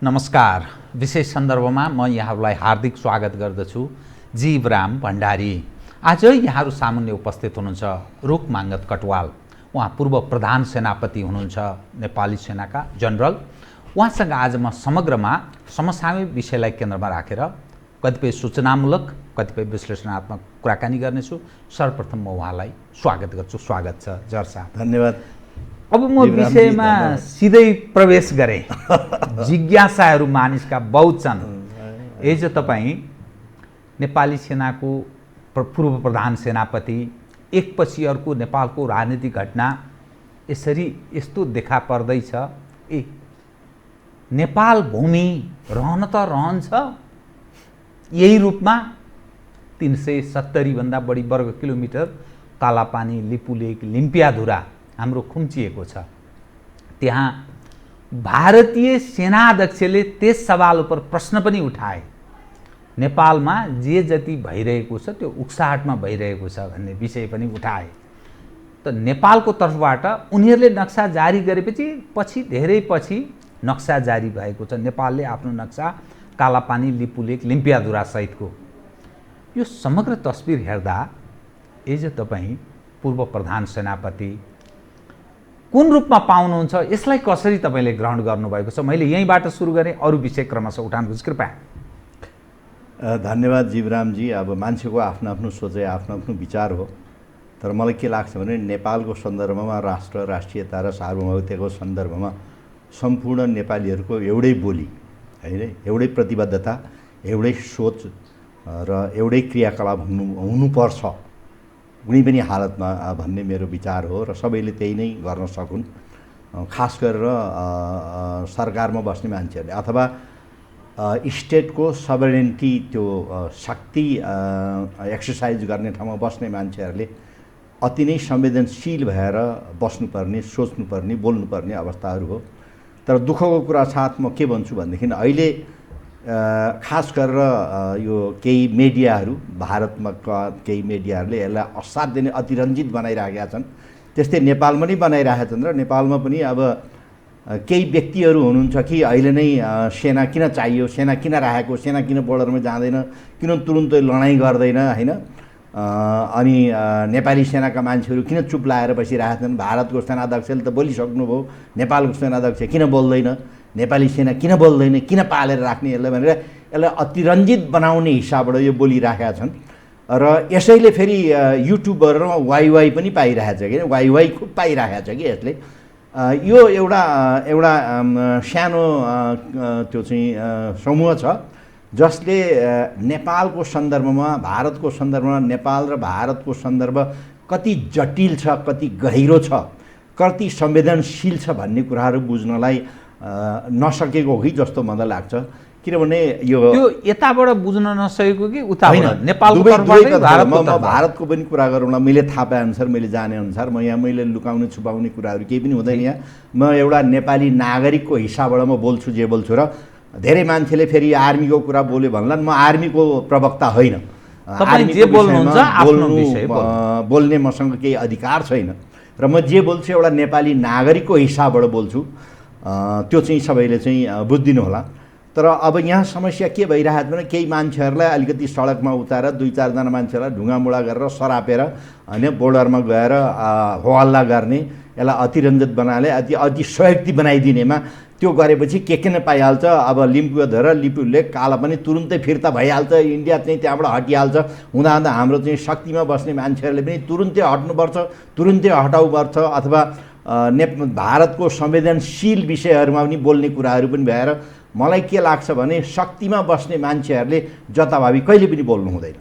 नमस्कार। विशेष सन्दर्भमा म यहाँहरूलाई हार्दिक स्वागत गर्दछु। जीवराम भण्डारी। आज यहाँहरू सामुन्ने उपस्थित हुनुहुन्छ रुख माङ्गत कटवाल। उहाँ पूर्व प्रधान सेनापति हुनुहुन्छ नेपाली सेनाका जनरल। उहाँसँग आज म समग्रमा समसामयिक विषयलाई केन्द्रमा राखेर कतिपय सूचनामूलक कतिपय विश्लेषणात्मक कुराकानी गर्नेछु। सर्वप्रथम म उहाँलाई स्वागत गर्छु। स्वागत छ जर साहब। धन्यवाद। अब म विषयमा सिधै प्रवेश गरेँ। जिज्ञासाहरू मानिसका बहुत छन्। हिजो तपाईँ नेपाली सेनाको पूर्व प्रधान सेनापति, एकपछि अर्को नेपालको राजनीतिक घटना यसरी यस्तो देखा पर्दैछ, ए नेपाल भूमि रहन त रहन्छ यही रूपमा 370 भन्दा बढी वर्ग किलोमिटर कालापानी, लिपुलेक, लिम्पियाधुरा हाम्रो खुम्चिएको छ। त्यहाँ भारतीय सेनाध्यक्षले त्यस सवाल उपर प्रश्न पनि उठाए। नेपालमा जे जति भइरहेको छ त्यो उक्साहटमा भइरहेको छ भन्ने विषय पनि उठाए। त नेपालको तर्फबाट उनीहरूले नक्सा जारी गरेपछि धेरै पछि नक्सा जारी भएको छ। नेपालले आफ्नो नक्सा कालापानी, लिपुलेक, लिम्पियाधुरा सहितको। यो समग्र तस्बिर हेर्दा हिजो तपाईँ पूर्व प्रधान सेनापति कुन रूपमा पाउनुहुन्छ, यसलाई कसरी तपाईँले ग्रहण गर्नुभएको छ? मैले यहीँबाट सुरु गरेँ, अरू विषय क्रमशः उठाउनुहोस् कृपया। धन्यवाद जीवरामजी। अब मान्छेको आफ्नो आफ्नो सोचाइ, आफ्नो आफ्नो विचार हो। तर मलाई के लाग्छ भने नेपालको सन्दर्भमा राष्ट्र, राष्ट्रियता र सार्वभौमत्वको सन्दर्भमा सम्पूर्ण नेपालीहरूको एउटै बोली होइन, एउटै प्रतिबद्धता, एउटै सोच र एउटै क्रियाकलाप हुनुपर्छ कुनै पनि हालतमा भन्ने मेरो विचार हो। र सबैले त्यही नै गर्न सकुन्। खास गरेर सरकारमा बस्ने मान्छेहरूले अथवा स्टेटको सबरेनिटी, त्यो शक्ति एक्सर्साइज गर्ने ठाउँमा बस्ने मान्छेहरूले अति नै संवेदनशील भएर बस्नुपर्ने, सोच्नुपर्ने, बोल्नुपर्ने अवस्थाहरू हो। तर दुःखको कुरा साथ म के भन्छु भनेदेखि अहिले खास गरेर यो केही मिडियाहरू, भारतमा केही मिडियाहरूले यसलाई असाध्य नै अतिरञ्जित बनाइराखेका छन्। त्यस्तै नेपालमा नै बनाइरहेका छन्। र नेपालमा पनि अब केही व्यक्तिहरू हुनुहुन्छ कि अहिले नै सेना किन चाहियो, सेना किन राखेको, सेना किन बोर्डरमा जाँदैन, किन तुरुन्तै लडाइँ गर्दैन होइन, अनि नेपाली सेनाका मान्छेहरू किन चुप लाएर बसिरहेका छन्, भारतको सेनाध्यक्षले त बोलिसक्नुभयो, नेपालको सेनाध्यक्ष किन बोल्दैन, नेपाली सेना किन बोल्दैन, किन पालेर राख्ने यसलाई भनेर यसलाई अतिरञ्जित बनाउने हिसाबबाट यो बोलिराखेका छन्। र यसैले फेरि युट्युबहरूमा वाइवाई पनि पाइरहेछ कि, वाइवाई खुब पाइरहेको छ कि यसले। यो एउटा सानो त्यो चाहिँ समूह छ जसले नेपालको सन्दर्भमा, भारतको सन्दर्भमा, नेपाल र भारतको सन्दर्भ कति जटिल छ, कति गहिरो छ, कति संवेदनशील छ भन्ने कुराहरू बुझ्नलाई नसकेको हो कि जस्तो मलाई लाग्छ। किनभने यो यताबाट बुझ्न नसकेको कि उताबाट नेपालको भारतको पनि कुरा गरौँला। मैले थाहा पाएअनुसार, मैले जानेअनुसार, मैले लुकाउने छुपाउने कुराहरू केही पनि हुँदैन। यहाँ म एउटा नेपाली नागरिकको हिसाबबाट म बोल्छु जे बोल्छु। र धेरै मान्छेले फेरि आर्मीको कुरा बोल्यो भन्लान्। म आर्मीको प्रवक्ता होइन। बोल्ने मसँग केही अधिकार छैन। र म जे बोल्छु एउटा नेपाली नागरिकको हिसाबबाट बोल्छु। त्यो चाहिँ सबैले चाहिँ बुझिदिनु होला। तर अब यहाँ समस्या के भइरहेको भने केही मान्छेहरूलाई अलिकति सडकमा उतारेर 2-4 जना मान्छेहरूलाई ढुङ्गामुढा गरेर सरापेर होइन बोर्डरमा गएर होहल्ला गर्ने, यसलाई अतिरञ्जित बनाले अति सहयोगी बनाइदिनेमा त्यो गरेपछि के नै पाइहाल्छ। अब लिम्पियाधुरा, लिपुलेक, काला पनि तुरुन्तै फिर्ता भइहाल्छ। इन्डिया चाहिँ त्यहाँबाट हटिहाल्छ। हुँदा हाम्रो चाहिँ शक्तिमा बस्ने मान्छेहरूले पनि तुरुन्तै हट्नुपर्छ, तुरुन्तै हटाउनुपर्छ। अथवा भारतको संवेदनशील विषयहरूमा पनि बोल्ने कुराहरू पनि भएर मलाई के लाग्छ भने शक्तिमा बस्ने मान्छेहरूले जताभावी कहिले पनि बोल्नु हुँदैन।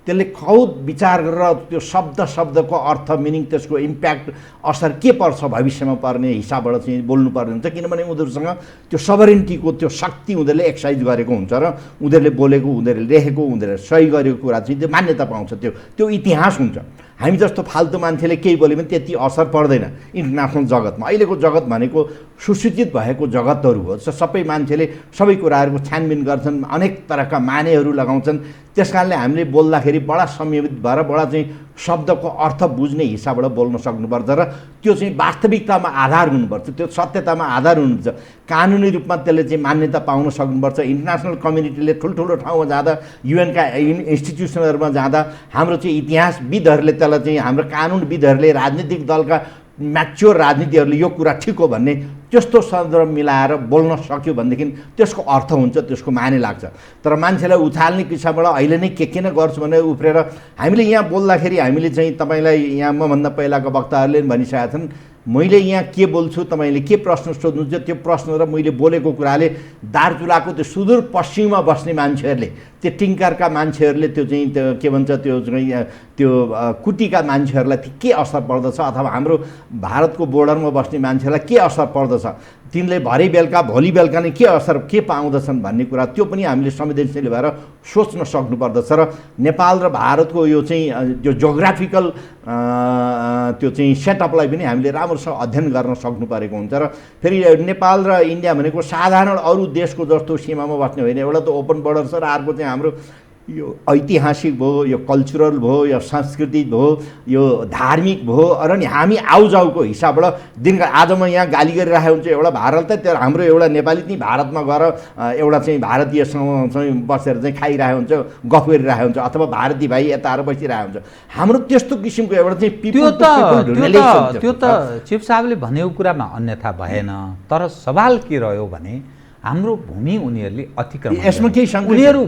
त्यसले खुब विचार गरेर त्यो शब्दको अर्थ, मिनिङ, त्यसको इम्प्याक्ट, असर के पर्छ भविष्यमा पर्ने हिसाबबाट चाहिँ बोल्नुपर्ने हुन्छ। किनभने उनीहरूसँग त्यो सबरेनिटीको त्यो शक्ति उनीहरूले एक्सर्साइज गरेको हुन्छ र उनीहरूले बोलेको, उनीहरूले लेखेको, उनीहरूले सही गरेको कुरा चाहिँ त्यो मान्यता पाउँछ। त्यो इतिहास हुन्छ। हामी जस्तो फाल्तु मान्छेले केही बोल्यो भने त्यति असर पर्दैन इन्टरनेसनल जगतमा। अहिलेको जगत भनेको सुसूचित भएको जगतहरू हो। सबै मान्छेले सबै कुराहरूको छानबिन गर्छन्, अनेक तरहका मानेहरू लगाउँछन्। त्यसकारणले हामीले बोल्दाखेरि बडा संयमित भएर बडा चाहिँ शब्दको अर्थ बुझ्ने हिसाबबाट बोल्न सक्नुपर्छ र त्यो चाहिँ वास्तविकतामा आधार हुनुपर्छ, त्यो सत्यतामा आधार हुनुपर्छ, कानुनी रूपमा त्यसले चाहिँ मान्यता पाउन सक्नुपर्छ। इन्टरनेसनल कम्युनिटीले ठुल्ठुलो ठाउँमा जाँदा, युएनका इन्स्टिट्युसनहरूमा जाँदा हाम्रो चाहिँ इतिहासविदहरूले त्यसलाई चाहिँ हाम्रो कानुनविदहरूले, राजनीतिक दलका म्याच्योर राजनीतिहरूले यो कुरा ठिक हो भन्ने त्यस्तो सन्दर्भ मिलाएर बोल्न सक्यो भनेदेखि त्यसको अर्थ हुन्छ, त्यसको माने लाग्छ। तर मान्छेलाई उछाल्ने किसिमबाट अहिले नै के न गर्छु भनेर उफ्रेर हामीले यहाँ बोल्दाखेरि हामीले चाहिँ तपाईँलाई यहाँ मभन्दा पहिलाको वक्ताहरूले पनि भनिसकेका छन्, मैले यहाँ के बोल्छु, तपाईँले के प्रश्न सोध्नुहुन्छ, त्यो प्रश्न र मैले बोलेको कुराले दार्चुलाको त्यो सुदूर पश्चिममा बस्ने मान्छेहरूले, त्यो टिङ्करका मान्छेहरूले, त्यो चाहिँ त्यो के भन्छ त्यो चाहिँ त्यो कुटीका मान्छेहरूलाई के असर पर्दछ, अथवा हाम्रो भारतको बोर्डरमा बस्ने मान्छेलाई के असर पर्दछ, तिनले भरे बेलुका भोलि बेलुका नै के पाउँदछन् भन्ने कुरा त्यो पनि हामीले संवेदनशील भएर सोच्न सक्नुपर्दछ। र नेपाल र भारतको यो चाहिँ त्यो जोग्राफिकल त्यो चाहिँ सेटअपलाई पनि हामीले राम्रोसँग अध्ययन गर्न सक्नु परेको हुन्छ। र फेरि नेपाल र इन्डिया भनेको साधारण अरू देशको जस्तो सीमामा बस्ने होइन, एउटा त ओपन बोर्डर छ र अर्को चाहिँ हाम्रो यो ऐतिहासिक भयो, यो कल्चरल भयो, यो सांस्कृतिक भयो, यो धार्मिक भयो। र नि हामी आउजाउको हिसाबबाट दिनका आज म यहाँ गाली गरिरहेको हुन्छु एउटा भारत, त्यो हाम्रो एउटा नेपाली चाहिँ भारतमा गएर एउटा चाहिँ भारतीयसँग चाहिँ बसेर चाहिँ खाइरहेको हुन्छ, गफ गरिरहेको हुन्छ, अथवा भारतीय भाइ यता आएर बसिरहेको हुन्छ। हाम्रो त्यस्तो किसिमको एउटा चाहिँ त्यो त चिफ साहबले भनेको कुरामा अन्यथा भएन। तर सवाल के रह्यो भने हाम्रो भूमि उनीहरूले अतिक्रमण, यसमा केही शङ्का, उनीहरू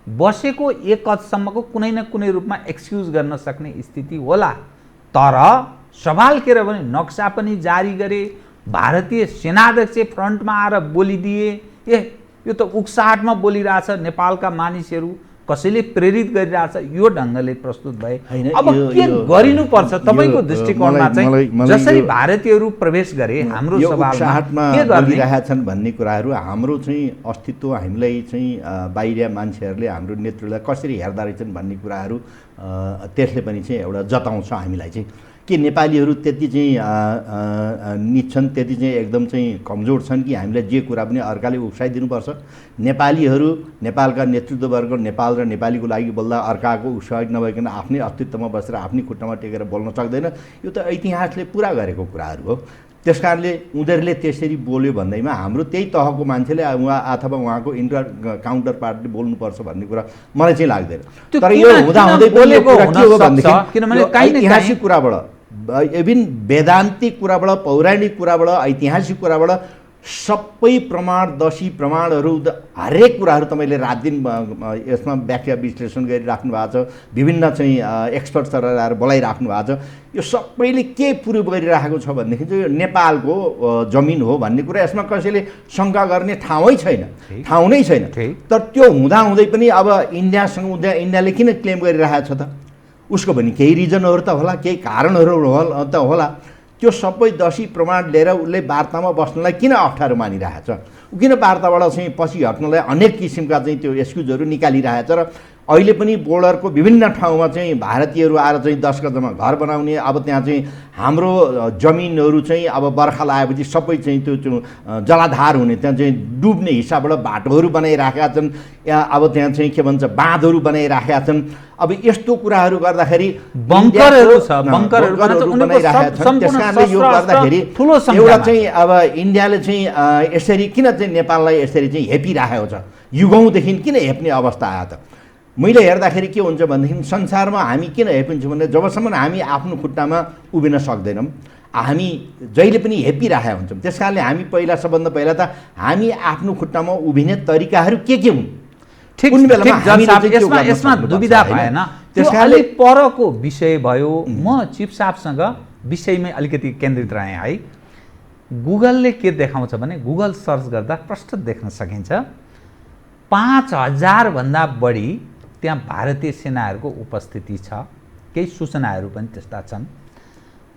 बसेको एक हदसम्मको कुनै न कुनै रूपमा एक्सक्युज गर्न सक्ने स्थिति होला। तर सवाल के रह्यो भने नक्सा पनि जारी गरे, भारतीय सेनाध्यक्ष फ्रन्टमा आएर बोलिदिए, यो त उक्साहटमा बोलिरहेछ, नेपालका मानिसहरू कसैले प्रेरित गरिरहेछ, यो ढङ्गले प्रस्तुत भए। अब के गरिनुपर्छ तपाईँको दृष्टिकोणमा चाहिँ? जसरी भारतीयहरू प्रवेश गरे हाम्रो सभामा के गरिरहेछन् भन्ने कुराहरू, हाम्रो चाहिँ अस्तित्व हामीलाई चाहिँ बाहिरिया मान्छेहरूले हाम्रो नेतृत्वलाई कसरी हेर्दा रहेछन् भन्ने कुराहरू त्यसले पनि चाहिँ एउटा जताउँछ हामीलाई चाहिँ के नेपालीहरू त्यति चाहिँ निच छन्, त्यति चाहिँ एकदम चाहिँ कमजोर छन् कि हामीलाई जे कुरा पनि अर्काले उक्साइदिनुपर्छ। नेपालीहरू, नेपालका नेतृत्ववर्ग नेपाल र नेपालीको लागि बोल्दा अर्काको उत्साहित नभइकन आफ्नै अस्तित्वमा बसेर आफ्नै खुट्टामा टेकेर बोल्न सक्दैन। यो त इतिहासले पुरा गरेको कुराहरू हो। त्यस कारणले उनीहरूले त्यसरी बोल्यो भन्दैमा हाम्रो त्यही तहको मान्छेले अथवा उहाँको काउन्टर पार्टले बोल्नुपर्छ भन्ने कुरा मलाई चाहिँ लाग्दैन। तर यो हुँदाहुँदै बोलेको के हो भनेदेखि ऐतिहासिक कुराबाट, इभन वेदान्तिक कुराबाट, पौराणिक कुराबाट, ऐतिहासिक कुराबाट सबै प्रमाणदर्शी प्रमाणहरू, हरेक कुराहरू तपाईँले रात दिन यसमा व्याख्या विश्लेषण गरिराख्नु भएको छ, विभिन्न चाहिँ एक्सपर्ट्सहरू आएर बोलाइराख्नु भएको छ। यो सबैले के प्रुभ गरिराखेको छ भनेदेखि चाहिँ यो नेपालको जमिन हो भन्ने कुरा, यसमा कसैले शङ्का गर्ने ठाउँ नै छैन। तर त्यो हुँदाहुँदै पनि अब इन्डियाले किन क्लेम गरिरहेको छ त? उसको पनि केही रिजनहरू त होला, केही कारणहरू त होला। त्यो सबै दसी प्रमाण लिएर उसले वार्तामा बस्नलाई किन अप्ठ्यारो मानिरहेछ? ऊ किन वार्ताबाट चाहिँ पछि हट्नलाई अनेक किसिमका चाहिँ त्यो एक्सक्युजहरू निकालिरहेछ? र अहिले पनि बोर्डरको विभिन्न ठाउँमा चाहिँ भारतीयहरू आएर चाहिँ 10 गजमा घर बनाउने, अब त्यहाँ चाहिँ हाम्रो जमिनहरू चाहिँ अब बर्खा लागेपछि सबै चाहिँ त्यो जलाधार हुने, त्यहाँ चाहिँ डुब्ने हिसाबबाट बाटोहरू बनाइराखेका छन्, अब त्यहाँ चाहिँ के भन्छ बाँधहरू बनाइराखेका छन्। अब यस्तो कुराहरू गर्दाखेरि बङ्करहरू बनाइराखेका छन्। त्यस कारणले यो गर्दाखेरि एउटा चाहिँ अब इन्डियाले चाहिँ यसरी किन चाहिँ नेपाललाई यसरी चाहिँ हेपिराखेको छ, युगौँदेखि किन हेप्ने अवस्था आयो त? मैले हेर्दाखेरि के हुन्छ भनेदेखि संसारमा हामी किन हेपिन्छौँ भने जबसम्म हामी आफ्नो खुट्टामा उभिन सक्दैनौँ, हामी जहिले पनि हेपिराखेका हुन्छौँ। त्यस कारणले हामी सबभन्दा पहिला त हामी आफ्नो खुट्टामा उभिने तरिकाहरू के हुन्, यसमा दुविधा भएन। त्यसकारणले परको विषय भयो। म चिफ साहबसँग विषयमै अलिकति केन्द्रित रहेँ है। गुगलले के देखाउँछ भने गुगल सर्च गर्दा प्रष्ट देख्न सकिन्छ 5000 भन्दा बढी त्यहाँ भारतीय सेनाहरूको उपस्थिति छ। केही सूचनाहरू पनि त्यस्ता छन्।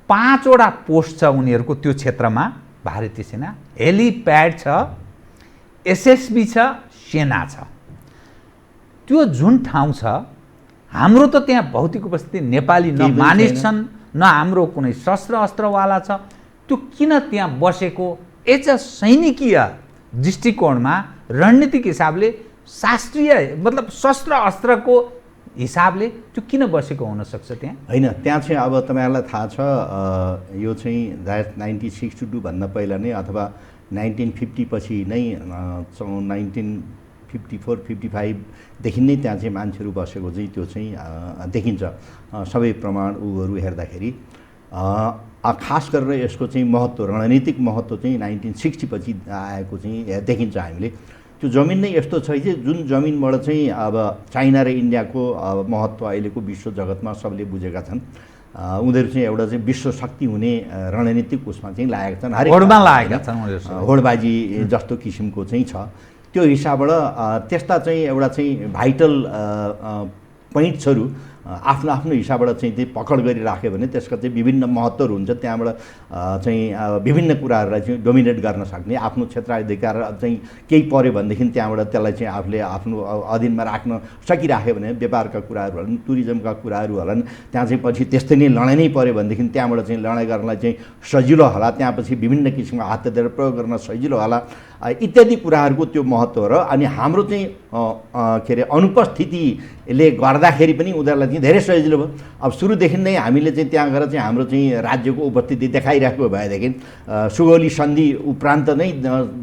5 वटा पोस्ट छ उनीहरूको त्यो क्षेत्रमा, भारतीय सेना, हेलिप्याड छ, एसएसबी छ, सेना छ। त्यो जुन ठाउँ छ, हाम्रो त त्यहाँ भौतिक उपस्थिति नेपाली न मानिस छन्, न हाम्रो कुनै शस्त्र अस्त्रवाला छ। त्यो किन त्यहाँ बसेको? एज अ सैनिकीय दृष्टिकोणमा रणनीतिक हिसाबले शास्त्रीय मतलब शस्त्र अस्त्रको हिसाबले त्यो किन बसेको हुनसक्छ त्यहाँ? होइन, त्यहाँ चाहिँ अब तपाईँहरूलाई थाहा छ यो चाहिँ 1962 भन्दा पहिला नै अथवा 1950 पछि नै 1954-55देखि नै त्यहाँ चाहिँ मान्छेहरू बसेको चाहिँ त्यो चाहिँ देखिन्छ सबै प्रमाण उहरू हेर्दाखेरि। खास गरेर यसको चाहिँ महत्त्व, रणनीतिक महत्त्व चाहिँ 1960 पछि आएको चाहिँ देखिन्छ हामीले। त्यो जमिन नै यस्तो छ कि जुन जमिनबाट चाहिँ अब चाइना र इन्डियाको महत्त्व अहिलेको विश्व जगतमा सबले बुझेका छन्। उनीहरू चाहिँ एउटा चाहिँ विश्व शक्ति हुने रणनीतिक उसमा चाहिँ लागेका छन्, होडमा लागेका छन्, होडबाजी जस्तो किसिमको चाहिँ छ। त्यो हिसाबबाट त्यस्ता चाहिँ एउटा चाहिँ भाइटल पोइन्ट्सहरू आफ्नो आफ्नो हिसाबबाट चाहिँ पकड गरिराख्यो भने त्यसका चाहिँ विभिन्न महत्त्वहरू हुन्छ। त्यहाँबाट चाहिँ विभिन्न कुराहरूलाई चाहिँ डोमिनेट गर्न सक्ने, आफ्नो क्षेत्राधिकार चाहिँ केही पऱ्यो भनेदेखि त्यहाँबाट त्यसलाई चाहिँ आफूले आफ्नो अधीनमा राख्न सकिराख्यो भने व्यापारका कुराहरू होलान्, टुरिज्मका कुराहरू होलान्, त्यहाँ चाहिँ पछि त्यस्तै नै लडाइँ नै पऱ्यो भनेदेखि त्यहाँबाट चाहिँ लडाइँ गर्नलाई चाहिँ सजिलो होला, त्यहाँपछि विभिन्न किसिमको हतियार प्रयोग गर्न सजिलो होला इत्यादि कुराहरूको त्यो महत्त्व र अनि हाम्रो चाहिँ के अरे अनुपस्थितिले गर्दाखेरि पनि उनीहरूलाई चाहिँ धेरै सजिलो भयो। अब सुरुदेखि नै हामीले चाहिँ त्यहाँ गएर चाहिँ हाम्रो चाहिँ राज्यको उपस्थिति देखाइरहेको भएदेखि सुगौली सन्धि उपरान्त नै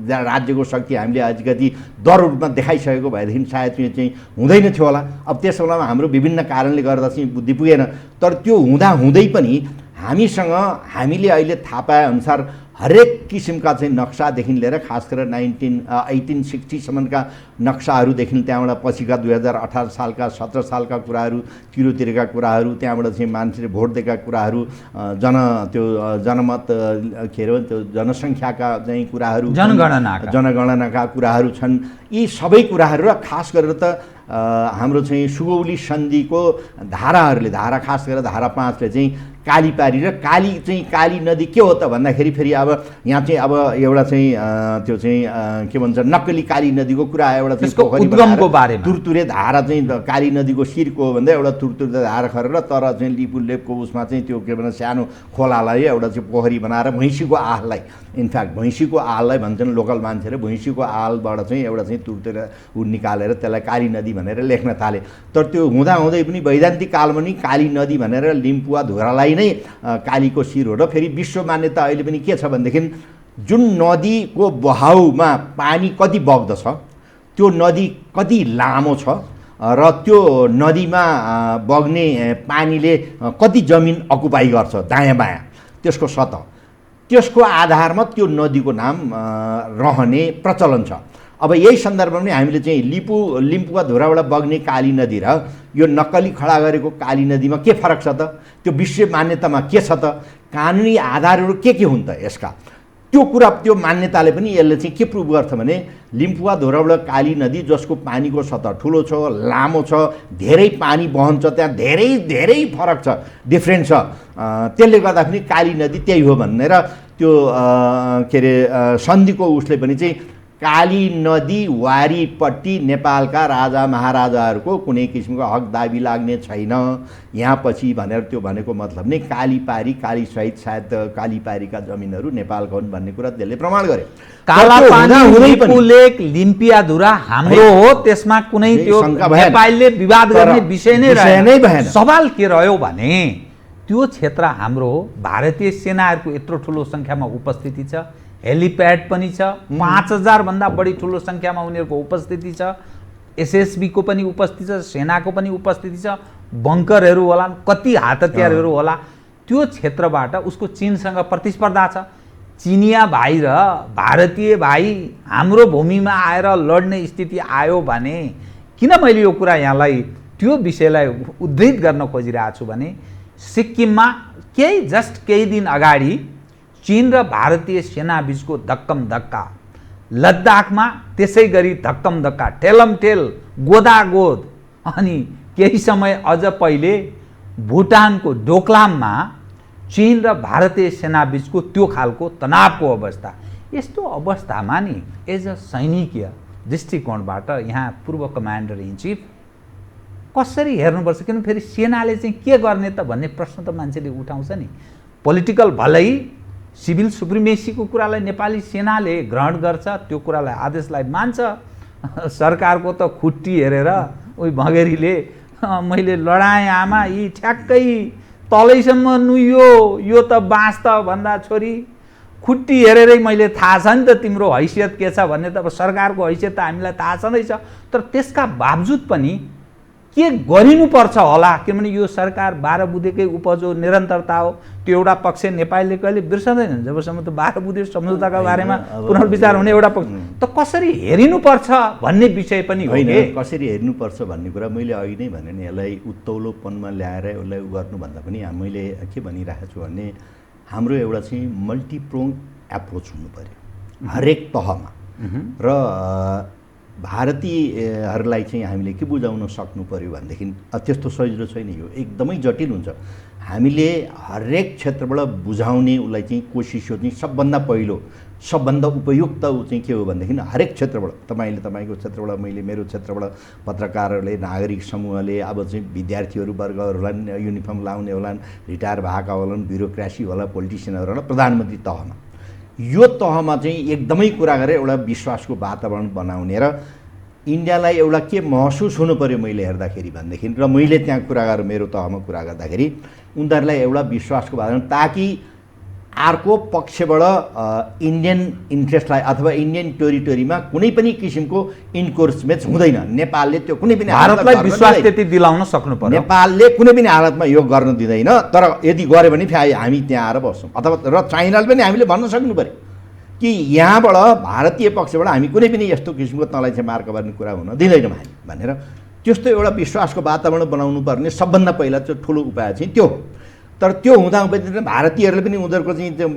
राज्यको शक्ति हामीले अलिकति दर रूपमा देखाइसकेको भएदेखि सायद त्यो चाहिँ हुँदैन थियो होला। अब त्यस बेलामा हाम्रो विभिन्न कारणले गर्दा चाहिँ बुद्धि पुगेन। तर त्यो हुँदै पनि हामीसँग हामीले अहिले थाहा पाएअनुसार हरेक किसिमका चाहिँ नक्सादेखि लिएर खास गरेर 1860सम्मका नक्साहरूदेखि त्यहाँबाट पछिका 2018 सालका 17 सालका कुराहरू, तिरोतिरका कुराहरू, त्यहाँबाट चाहिँ मान्छेले भोट दिएका कुराहरू, जनमत के अरे त्यो जनसङ्ख्याका चाहिँ कुराहरू, जनगणनाका कुराहरू छन्। यी सबै कुराहरू र खास गरेर त हाम्रो चाहिँ सुगौली सन्धिको धाराहरूले, धारा खास गरेर धारा 5ले चाहिँ कालीपारी र काली नदी के हो त भन्दाखेरि फेरि अब यहाँ चाहिँ अब एउटा चाहिँ त्यो चाहिँ के भन्छ नक्कली काली नदीको कुरा एउटा चाहिँ उद्गमको बारेमा तुरतुरे धारा चाहिँ काली नदीको शिरको भन्दा एउटा तुरतुरे धारा खरेर तर चाहिँ लिपुलेपको उसमा चाहिँ त्यो के भन्छ सानो खोलालाई एउटा चाहिँ पोखरी बनाएर भैँसीको आहलाई, इनफ्याक्ट भैँसीको आहलाई भन्छन् लोकल मान्छेले, भैँसीको आहलबाट चाहिँ एउटा चाहिँ तुरतुरे निकालेर त्यसलाई काली नदी भनेर लेख्न थाले। तर त्यो हुँदै पनि वैदान्तिक कालमा नि काली नदी भनेर लिम्पुवा धुरालाई नै कालीको शिर हो। र फेरि विश्व मान्यता अहिले पनि के छ भनेदेखि जुन नदीको बहाउमा पानी कति बग्दछ, त्यो नदी कति लामो छ र त्यो नदीमा बग्ने पानीले कति जमिन अकुपाई गर्छ दायाँ बायाँ, त्यसको सतह, त्यसको आधारमा त्यो नदीको नाम रहने प्रचलन छ। अब यही सन्दर्भमा नै हामीले चाहिँ लिम्पुवा धुराबाट बग्ने काली नदी र यो नक्कली खडा गरेको काली नदीमा के फरक छ त, त्यो विश्व मान्यतामा के छ त, कानुनी आधारहरू के हुन् त यसका, त्यो कुरा त्यो मान्यताले पनि यसले चाहिँ के प्रुभ गर्छ भने लिम्पुवा धुराबाट काली नदी जसको पानीको सतह ठुलो छ, लामो छ, धेरै पानी बहन्छ, त्यहाँ धेरै धेरै फरक छ, डिफ्रेन्ट छ, त्यसले गर्दा पनि काली नदी त्यही हो भनेर त्यो के अरे सन्धिको उसले पनि चाहिँ काली नदी वारीपट्टि नेपालका राजा महाराजाहरूको कुनै किसिमको हक दाबी लाग्ने छैन यहाँ पछि भनेर त्यो भनेको मतलब नै कालीपारी कालीसहित सायद कालीपारीका जमिनहरू नेपालका हुन् भन्ने कुरा त्यसले प्रमाण गरे। कालापानी लिम्पियाधुरा हाम्रो हो, त्यसमा कुनै त्यो नेपालले विवाद गर्ने विषय नै भएन। सवाल के रह्यो भने त्यो क्षेत्र हाम्रो हो, भारतीय सेनाहरूको यत्रो ठुलो सङ्ख्यामा उपस्थिति छ, हेलिप्याड पनि छ, 5000 भन्दा बढी ठुलो सङ्ख्यामा उनीहरूको उपस्थिति छ, एसएसबीको पनि उपस्थिति छ, सेनाको पनि उपस्थिति छ, बङ्करहरू होला, कति हात हतियारहरू होला। त्यो क्षेत्रबाट उसको चीनसँग प्रतिस्पर्धा छ। चिनिया भाइ र भारतीय भाइ हाम्रो भूमिमा आएर लड्ने स्थिति आयो भने किन मैले यो कुरा यहाँलाई त्यो विषयलाई उद्धृत गर्न खोजिरहेको छु भने सिक्किममा केही दिन अगाडि चीन र भारतीय सेना बीचको धक्कम धक्का, लद्दाखमा त्यसै गरी धक्कम धक्का, ठेलमठेल, गोदागोद, अनि केही समय अझ पहिले भुटानको डोक्लाममा चीन र भारतीय सेना बीचको त्यो खालको तनावको अवस्था। यस्तो अवस्थामा नि एज अ सैनिकीय दृष्टिकोणबाट यहाँ पूर्व कमान्डर इन चिफ कसरी हेर्नुपर्छ, किनभने फेरि सेनाले चाहिँ के गर्ने त भन्ने प्रश्न त मान्छेले उठाउँछ नि। पोलिटिकल भलै सिभिल सुप्रिमेसीको कुरालाई नेपाली सेनाले ग्रहण गर्छ, त्यो कुरालाई आदेशलाई मान्छ। सरकारको त खुट्टी हेरेर उही भँगेरीले मैले लडाएँ आमा यी ठ्याक्कै तलैसम्म नुयो यो त बाँस त भन्दा छोरी खुट्टी हेरेरै मैले थाहा छ नि त तिम्रो हैसियत के छ भन्ने त अब सरकारको हैसियत त हामीलाई थाहा छँदैछ। तर त्यसका बावजुद पनि के गरिनुपर्छ होला, किनभने यो सरकार 12 बुँदेकै उपजो निरन्तरता हो। त्यो एउटा पक्ष नेपालले कहिले बिर्सँदैन जबसम्म त 12 बुँदे सम्झौताका बारेमा पुनर्विचार हुने एउटा पक्ष त कसरी हेरिनुपर्छ भन्ने विषय पनि होइन। कसरी हेर्नुपर्छ भन्ने कुरा मैले अघि नै भने नि, यसलाई उत्तौलोपनमा ल्याएर यसलाई गर्नुभन्दा पनि मैले के भनिरहेको छु भने हाम्रो एउटा चाहिँ मल्टिप्रोङ एप्रोच हुनु पर्यो हरेक तहमा। र भारतीयहरूलाई चाहिँ हामीले के बुझाउन सक्नु पर्यो भनेदेखि त्यस्तो सजिलो छैन, यो एकदमै जटिल हुन्छ। हामीले हरेक क्षेत्रबाट बुझाउने उसलाई चाहिँ कोसिस हो चाहिँ सबभन्दा पहिलो सबभन्दा उपयुक्त चाहिँ के हो भनेदेखि हरेक क्षेत्रबाट तपाईँले तपाईँको क्षेत्रबाट, मैले मेरो क्षेत्रबाट, पत्रकारहरूले, नागरिक समूहले, अब चाहिँ विद्यार्थीहरू वर्गहरूलाई युनिफर्म लाउने होला, रिटायर भएका होलान्, ब्युरोक्रेसी होला, पोलिटिसियनहरू होला, प्रधानमन्त्री तहमा यो तहमा चाहिँ एकदमै कुरा गरेर एउटा विश्वासको वातावरण बनाउने र इन्डियालाई एउटा के महसुस हुनु पर्यो मैले हेर्दाखेरि भनेदेखि, र मैले त्यहाँ कुरा गरेर मेरो तहमा कुरा गर्दाखेरि उनीहरूलाई एउटा विश्वासको वातावरण, ताकि अर्को पक्षबाट इन्डियन इन्ट्रेस्टलाई अथवा इन्डियन टेरिटोरीमा कुनै पनि किसिमको इन्क्रोचमेन्ट हुँदैन। नेपालले त्यो कुनै पनि भारतलाई विश्वास त्यति दिलाउन सक्नु पर्यो। नेपालले कुनै पनि हालतमा यो गर्न दिँदैन, तर यदि गऱ्यो भने फेरि हामी त्यहाँ आएर बस्छौँ। अथवा र चाइनाले पनि हामीले भन्न सक्नु पर्यो कि यहाँबाट भारतीय पक्षबाट हामी कुनै पनि यस्तो किसिमको तँलाई चाहिँ मार्का गर्ने कुरा हुन दिँदैनौँ हामी भनेर त्यस्तो एउटा विश्वासको वातावरण बनाउनु पर्ने सबभन्दा पहिला चाहिँ ठुलो उपाय चाहिँ त्यो हो। तर त्यो हुँदाहुँदै भारतीयहरूले पनि उनीहरूको चाहिँ त्यो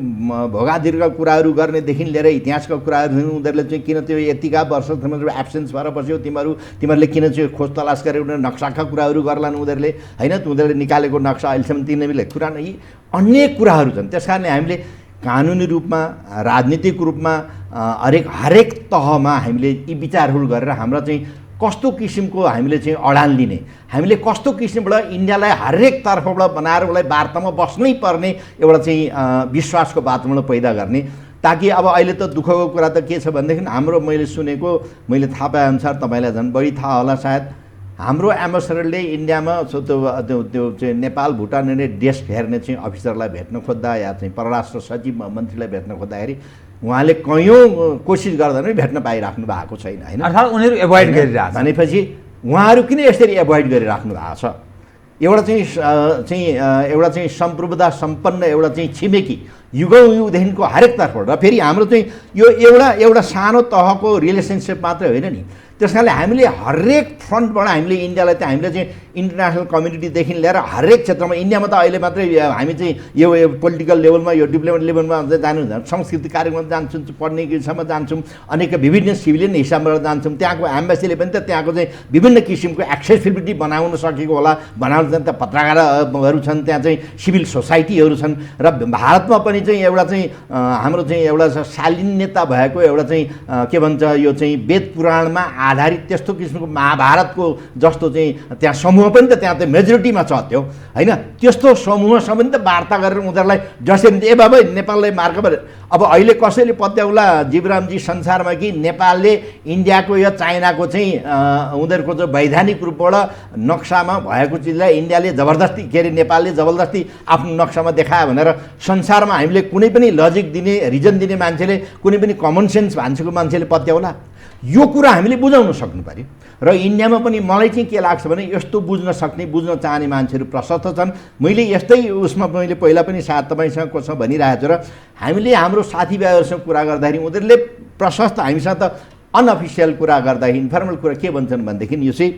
भोगाधिरका कुराहरू गर्नेदेखि लिएर इतिहासका कुराहरू उनीहरूले चाहिँ किन त्यो यतिका वर्षसम्म एब्सेन्स भएर बस्यो, तिमीहरूले किन चाहिँ खोज तलास गरेर उनीहरू नक्साका कुराहरू गर्लान् उनीहरूले, होइन उनीहरूले निकालेको नक्सा अहिलेसम्म तिनीहरूले कुरा नै अनेक कुराहरू छन्। त्यस कारणले हामीले कानुनी रूपमा, राजनीतिक रूपमा हरेक तहमा हामीले यी विचारहरू गरेर हाम्रा चाहिँ कस्तो किसिमको हामीले चाहिँ अडान लिने, हामीले कस्तो किसिमबाट इन्डियालाई हरेक तर्फबाट बनाएर उसलाई वार्तामा बस्नै पर्ने एउटा चाहिँ विश्वासको वातावरण पैदा गर्ने, ताकि अब अहिले त दुःखको कुरा त के छ भनेदेखि हाम्रो मैले सुनेको, मैले थाहा पाएअनुसार तपाईँलाई झन् बढी थाहा होला सायद, हाम्रो एम्बेसडरले इन्डियामा त्यो चाहिँ नेपाल भुटान डेस्क हेर्ने चाहिँ अफिसरलाई भेट्न खोज्दा या चाहिँ परराष्ट्र सचिव मन्त्रीलाई भेट्न खोज्दाखेरि उहाँले कयौँ कोसिस गर्दा पनि भेट्न पाइराख्नु भएको छैन, होइन। अर्थात् उनीहरू एभोइड गरिरहेको भनेपछि उहाँहरू किन यसरी एभोइड गरिराख्नु भएको छ? एउटा चाहिँ सम्प्रभुता सम्पन्न एउटा चाहिँ छिमेकी युगौँ युगदेखिको हरेक तर्फबाट, र फेरि हाम्रो चाहिँ यो एउटा सानो तहको रिलेसनसिप मात्रै होइन नि। त्यस कारणले हामीले हरेक फ्रन्टबाट हामीले इन्डियालाई चाहिँ हामीले चाहिँ इन्टरनेसनल कम्युनिटीदेखि लिएर हरेक क्षेत्रमा, इन्डियामा त अहिले मात्रै हामी चाहिँ यो पोलिटिकल लेभलमा, यो डिप्लोमेट लेभलमा जानु, सांस्कृतिक कार्यक्रममा जान्छौँ, पढ्ने हिसाबमा जान्छौँ, अनेक विभिन्न सिभिलियन हिसाबबाट जान्छौँ। त्यहाँको एम्बेसीले पनि त त्यहाँको चाहिँ विभिन्न किसिमको एक्सेसिबिलिटी बनाउन सकेको होला, बनाउन त पत्रकारहरू छन्, त्यहाँ चाहिँ सिभिल सोसाइटीहरू छन्, र भारतमा पनि चाहिँ एउटा चाहिँ हाम्रो चाहिँ एउटा शालीन्यता भएको एउटा चाहिँ के भन्छ यो चाहिँ वेद पुराणमा आधारित त्यस्तो किसिमको महाभारतको जस्तो चाहिँ त्यहाँ समूह पनि त त्यहाँ त मेजोरिटीमा छ त्यो, होइन। त्यस्तो समूहसँग पनि त वार्ता गरेर उनीहरूलाई जसरी ए बाबा नेपाललाई मार्का पऱ्यो। अब अहिले कसैले पत्याउला जीवरामजी संसारमा कि नेपालले इन्डियाको या चाइनाको चाहिँ उनीहरूको चाहिँ वैधानिक रूपबाट नक्सामा भएको चिजलाई इन्डियाले जबरजस्ती के अरे नेपालले जबरजस्ती आफ्नो नक्सामा देखायो भनेर संसारमा हामीले कुनै पनि लजिक दिने, रिजन दिने मान्छेले, कुनै पनि कमन सेन्स भान्सेको मान्छेले पत्याउला? यो कुरा हामीले बुझाउन सक्नु पर्यो। र इन्डियामा पनि मलाई चाहिँ के लाग्छ भने यस्तो बुझ्न सक्ने, बुझ्न चाहने मान्छेहरू प्रशस्त छन्। मैले यस्तै उसमा मैले पहिला पनि सायद तपाईँसँग कोसँग भनिरहेको छु, र हामीले हाम्रो साथीभाइहरूसँग कुरा गर्दाखेरि उनीहरूले प्रशस्त हामीसँग त अनअफिसियल कुरा गर्दाखेरि इन्फर्मल कुरा के भन्छन् भनेदेखि यो चाहिँ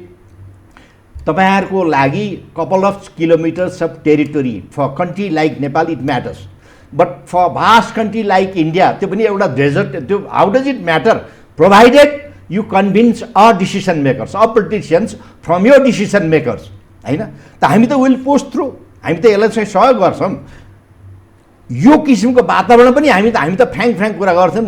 तपाईँहरूको लागि couple of kilometres of territory for country like Nepal it matters, but for vast country like India त्यो पनि एउटा डेजर्ट, त्यो how does it matter provided you convince our decision makers, our politicians from your decision makers, हैन। त हामी त will push through, हामी त यसलाई चाहिँ सहयोग गर्छौँ। यो किसिमको वातावरण पनि हामी त फ्याङ्क कुरा गर्छौँ,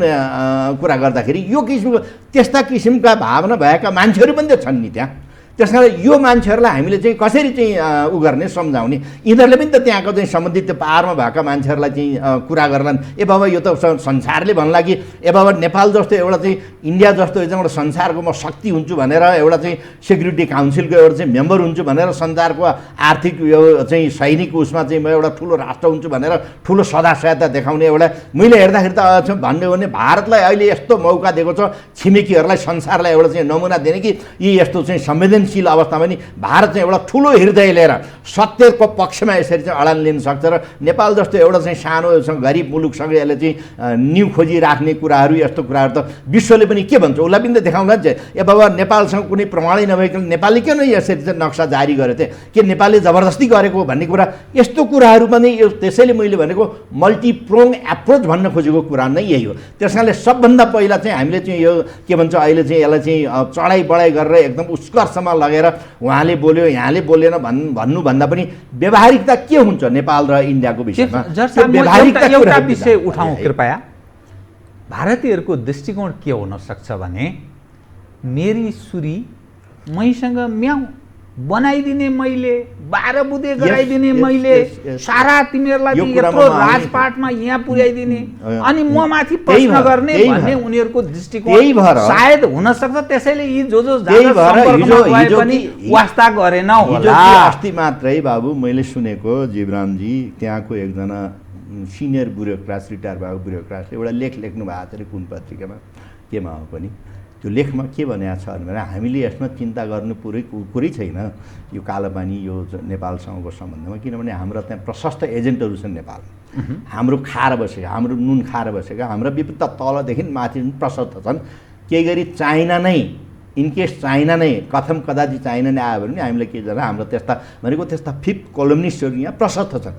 कुरा गर्दाखेरि यो किसिमको त्यस्ता किसिमका भावना भएका मान्छेहरू पनि त छन् नि त्यहाँ। त्यस कारण यो मान्छेहरूलाई हामीले चाहिँ कसरी चाहिँ उ गर्ने सम्झाउने, यिनीहरूले पनि त त्यहाँको चाहिँ सम्बन्धित त्यो पाहाडमा भएका मान्छेहरूलाई चाहिँ कुरा गर्लान्। ए बाबा यो त संसारले भन्ला कि ए बाबा नेपाल जस्तो एउटा चाहिँ इन्डिया जस्तो एउटा संसारको म शक्ति हुन्छु भनेर एउटा चाहिँ सेक्युरिटी काउन्सिलको एउटा चाहिँ मेम्बर हुन्छु भनेर, संसारको आर्थिक यो चाहिँ सैनिक उसमा चाहिँ म एउटा ठुलो राष्ट्र हुन्छु भनेर ठुलो सदासहायता देखाउने एउटा, मैले हेर्दाखेरि त भन्ने हो भने भारतलाई अहिले यस्तो मौका दिएको छ छिमेकीहरूलाई, संसारलाई एउटा चाहिँ नमुना दिने कि यी यस्तो चाहिँ संवेदनशील अवस्थामा नि भारत चाहिँ एउटा ठुलो हृदय लिएर सत्यको पक्षमा यसरी चाहिँ अडान लिन सक्छ। र नेपाल जस्तो एउटा चाहिँ सानो गरिब मुलुकसँग यसले चाहिँ न्यु खोजिराख्ने कुराहरू, यस्तो कुराहरू त विश्वले पनि के भन्छ, उसलाई पनि त देखाउला नि। ए बाबा नेपालसँग कुनै प्रमाणै नभइकन नेपालले किन यसरी चाहिँ नक्सा जारी गरेको थिए, के नेपालले जबरजस्ती गरेको भन्ने कुरा, यस्तो कुराहरू पनि यो त्यसैले मैले भनेको मल्टिप्रोङ एप्रोच भन्न खोजेको कुरा नै यही हो। त्यस कारणले सबभन्दा पहिला चाहिँ हामीले चाहिँ यो के भन्छ अहिले चाहिँ यसलाई चाहिँ चढाइ बढाइ गरेर एकदम उत्कर्षमा लगेर उहाँले बोल्यो यहाँले बोलेन भन्नुभन्दा पनि व्यावहारिकता के हुन्छ नेपाल र इन्डियाको विषयमा, एउटा विषय उठाउँ कृपया। भारतीयहरूको दृष्टिकोण के हुन सक्छ भने मेरी सुरी मैसँग म्याउ बनाइदिने मैले, 12 बुधे गराइदिने मैले, सारा तिमीहरूलाई यत्रो राजपाटमा यहाँ पुर्याइदिने अनि म माथि प्रश्न गर्ने भन्ने उनीहरूको दृष्टिकोण सायद हुन सक्छ। त्यसैले यी जो वास्ता गरेन होला। अस्ति मात्रै बाबु मैले सुनेको जीवरामजी त्यहाँको एकजना सिनियर ब्युरोक्राट, रिटायर भएको ब्युरोक्राटले एउटा लेख लेख्नु भएको छ अरे कुन पत्रिकामा केमा हो पनि, त्यो लेखमा के भनेको छ भने हामीले यसमा चिन्ता गर्नु कुरै छैन यो कालोपानी यो नेपालसँगको सम्बन्धमा, किनभने हाम्रो त्यहाँ प्रशस्त एजेन्टहरू छन् नेपाल, हाम्रो खाएर बसेका, हाम्रो नुन खाएर बसेका, हाम्रो विपत्ता तलदेखि माथि प्रशस्त छन्। केही गरी चाइना नै इनकेस चाइना नै कथम कदाचित चाइना नै आयो भने हामीलाई के गर्छ, हाम्रो त्यस्ता भनेको त्यस्ता 5th कोलोनिस्टहरू यहाँ प्रशस्त छन्।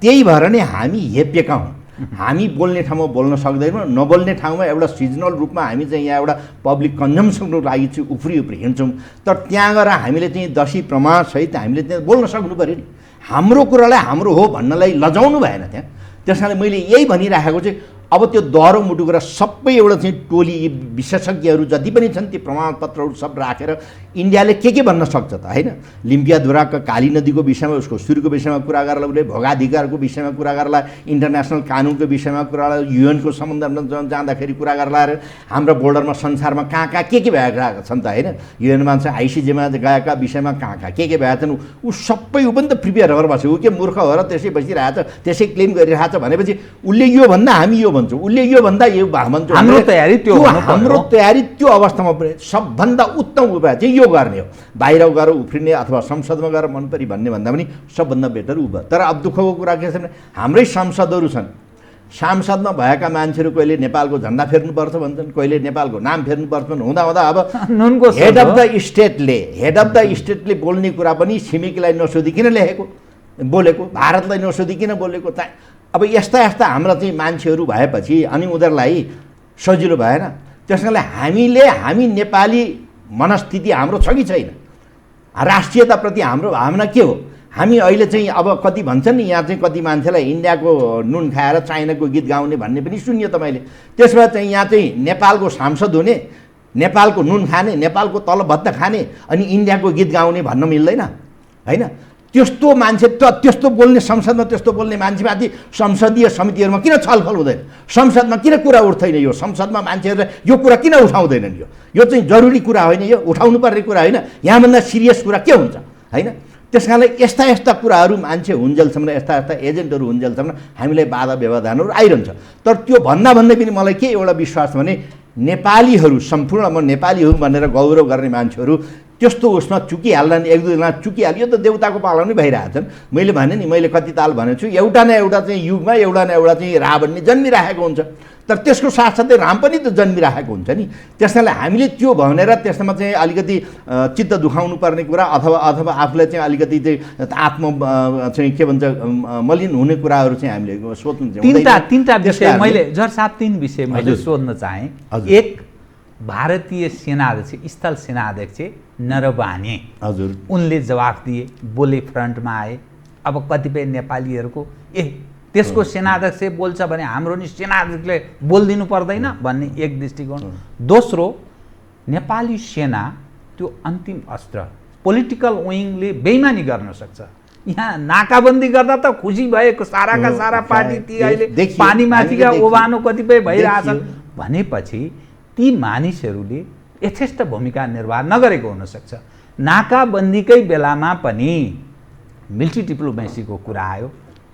त्यही भएर नै हामी हेपिएका हौँ, हामी बोल्ने ठाउँमा बोल्न सक्दैनौँ, नबोल्ने ठाउँमा एउटा सिजनल रूपमा हामी चाहिँ यहाँ एउटा पब्लिक कन्जम्सनको लागि चाहिँ उफ्री हिँड्छौँ। तर त्यहाँ गएर हामीले चाहिँ दसी प्रमाणसहित हामीले त्यहाँ बोल्न सक्नु पऱ्यो नि, हाम्रो कुरालाई हाम्रो हो भन्नलाई लजाउनु भएन त्यहाँ। त्यस कारणले मैले यही भनिराखेको चाहिँ अब त्यो दह्रो मुटु गरेर सबै एउटा चाहिँ टोली विशेषज्ञहरू जति पनि छन् ती प्रमाणपत्रहरू सब राखेर इन्डियाले के भन्न सक्छ त होइन। लिम्पियाधुराको काली नदीको विषयमा उसको सुरुको विषयमा कुरा गर्ला, उसले भोगाधिकारको विषयमा कुरा गर्ला, इन्टरनेसनल कानुनको विषयमा कुरा गर्ला, युएनको सम्बन्धमा जाँदाखेरि कुरा गर्ला, हाम्रो बोर्डरमा संसारमा कहाँ के भएका छन् त होइन, युएनमा चाहिँ आइसिजेमा गएका विषयमा कहाँ के भएका छन्, ऊ सबै ऊ पनि त प्रिपेयर भएर बस्यो। ऊ के मूर्ख हो र त्यसै बसिरहेको छ, त्यसै क्लेम गरिरहेको छ भनेपछि उसले यो भन्दा हामी यो भन्छौँ, उसले यो भन्दा यो भन्छौँ। हाम्रो तयारी त्यो अवस्थामा पनि सबभन्दा उत्तम उपाय चाहिँ यो गर्ने हो, बाहिर गएर उफ्रिने अथवा संसदमा गएर मन परि भन्ने भन्दा पनि सबभन्दा बेटर उपाय। तर अब दुःखको कुरा के छ भने हाम्रै सांसदहरू छन्, सांसदमा भएका मान्छेहरू कहिले नेपालको झन्डा फेर्नुपर्छ भन्छन्, कहिले नेपालको नाम फेर्नुपर्छ भन्छन्, हुँदा अब हेड अफ द स्टेटले बोल्ने कुरा पनि छिमेकीलाई नसोधिकन लेखेको बोलेको, भारतलाई नसोधिकन बोलेको। अब यस्ता हाम्रा चाहिँ मान्छेहरू भएपछि अनि उनीहरूलाई सजिलो भएन। त्यस कारणले हामी नेपाली मनस्थिति हाम्रो छ कि छैन, राष्ट्रियताप्रति हाम्रा के हो, हामी अहिले चाहिँ अब कति भन्छन् नि यहाँ चाहिँ कति मान्छेलाई इन्डियाको नुन खाएर चाइनाको गीत गाउने भन्ने पनि सुनियो तपाईँले। त्यसमा चाहिँ यहाँ चाहिँ नेपालको सांसद हुने, नेपालको नुन खाने, नेपालको तलब भत्ता खाने अनि इन्डियाको गीत गाउने भन्न मिल्दैन होइन। त्यस्तो मान्छे त्यस्तो बोल्ने, संसदमा त्यस्तो बोल्ने मान्छेमाथि संसदीय समितिहरूमा किन छलफल हुँदैन, संसदमा किन कुरा उठ्दैन, यो संसदमा मान्छेहरूले यो कुरा किन उठाउँदैनन्, यो चाहिँ जरुरी कुरा होइन, यो उठाउनु पर्ने कुरा होइन, यहाँभन्दा सिरियस कुरा के हुन्छ होइन। त्यस कारणले यस्ता कुराहरू मान्छे हुन्जेलसम्म, यस्ता एजेन्टहरू हुन्जेलसम्म हामीलाई बाधा व्यवधानहरू आइरहन्छ। तर त्यो भन्दा पनि मलाई के एउटा विश्वास भने नेपालीहरू सम्पूर्ण म नेपाली हुँ भनेर गौरव गर्ने मान्छेहरू त्यस्तो उसमा चुकिहाल्ला नि, 1-2 चुकिहाल्यो त देउताको पालन नै भइरहेछन्। मैले भने नि, मैले कति ताल भनेको छु, एउटा न एउटा चाहिँ युगमा एउटा न एउटा चाहिँ रावण नै जन्मिरहेको हुन्छ, तर त्यसको साथसाथै राम पनि त जन्मिरहेको हुन्छ नि। त्यस कारणले हामीले त्यो भनेर त्यसमा चाहिँ अलिकति चित्त दुखाउनु पर्ने कुरा अथवा आफूलाई चाहिँ अलिकति चाहिँ आत्म चाहिँ के भन्छ मलिन हुने कुराहरू चाहिँ हामीले सोध्नु। तीनटा विषय मैले जर साहब 3 विषय मैले सोध्न चाहेँ। एक, भारतीय सेनाध्यक्ष स्थल सेनाध्यक्ष नरवाने हजुर, उनले जवाफ दिए, बोले, फ्रन्टमा आए। अब कतिपय नेपालीहरूको त्यसको सेनाध्यक्ष बोल्छ भने हाम्रो नि सेनाध्यक्षले बोलिदिनु पर्दैन भन्ने एक दृष्टिकोण। दोस्रो, नेपाली सेना त्यो अन्तिम अस्त्र पोलिटिकल विङले बेइमानी गर्न सक्छ। यहाँ नाकाबन्दी गर्दा त खुसी भएको साराका सारा पार्टी ती अहिले पानीमाथिका ओभानो कतिपय भइरहेछन् भनेपछि ती मानिसहरूले यथेष्ट भूमिका निर्वाह नगरेको हुनसक्छ। नाकाबन्दीकै बेलामा पनि मिलिट्री डिप्लोमेसीको कुरा आयो।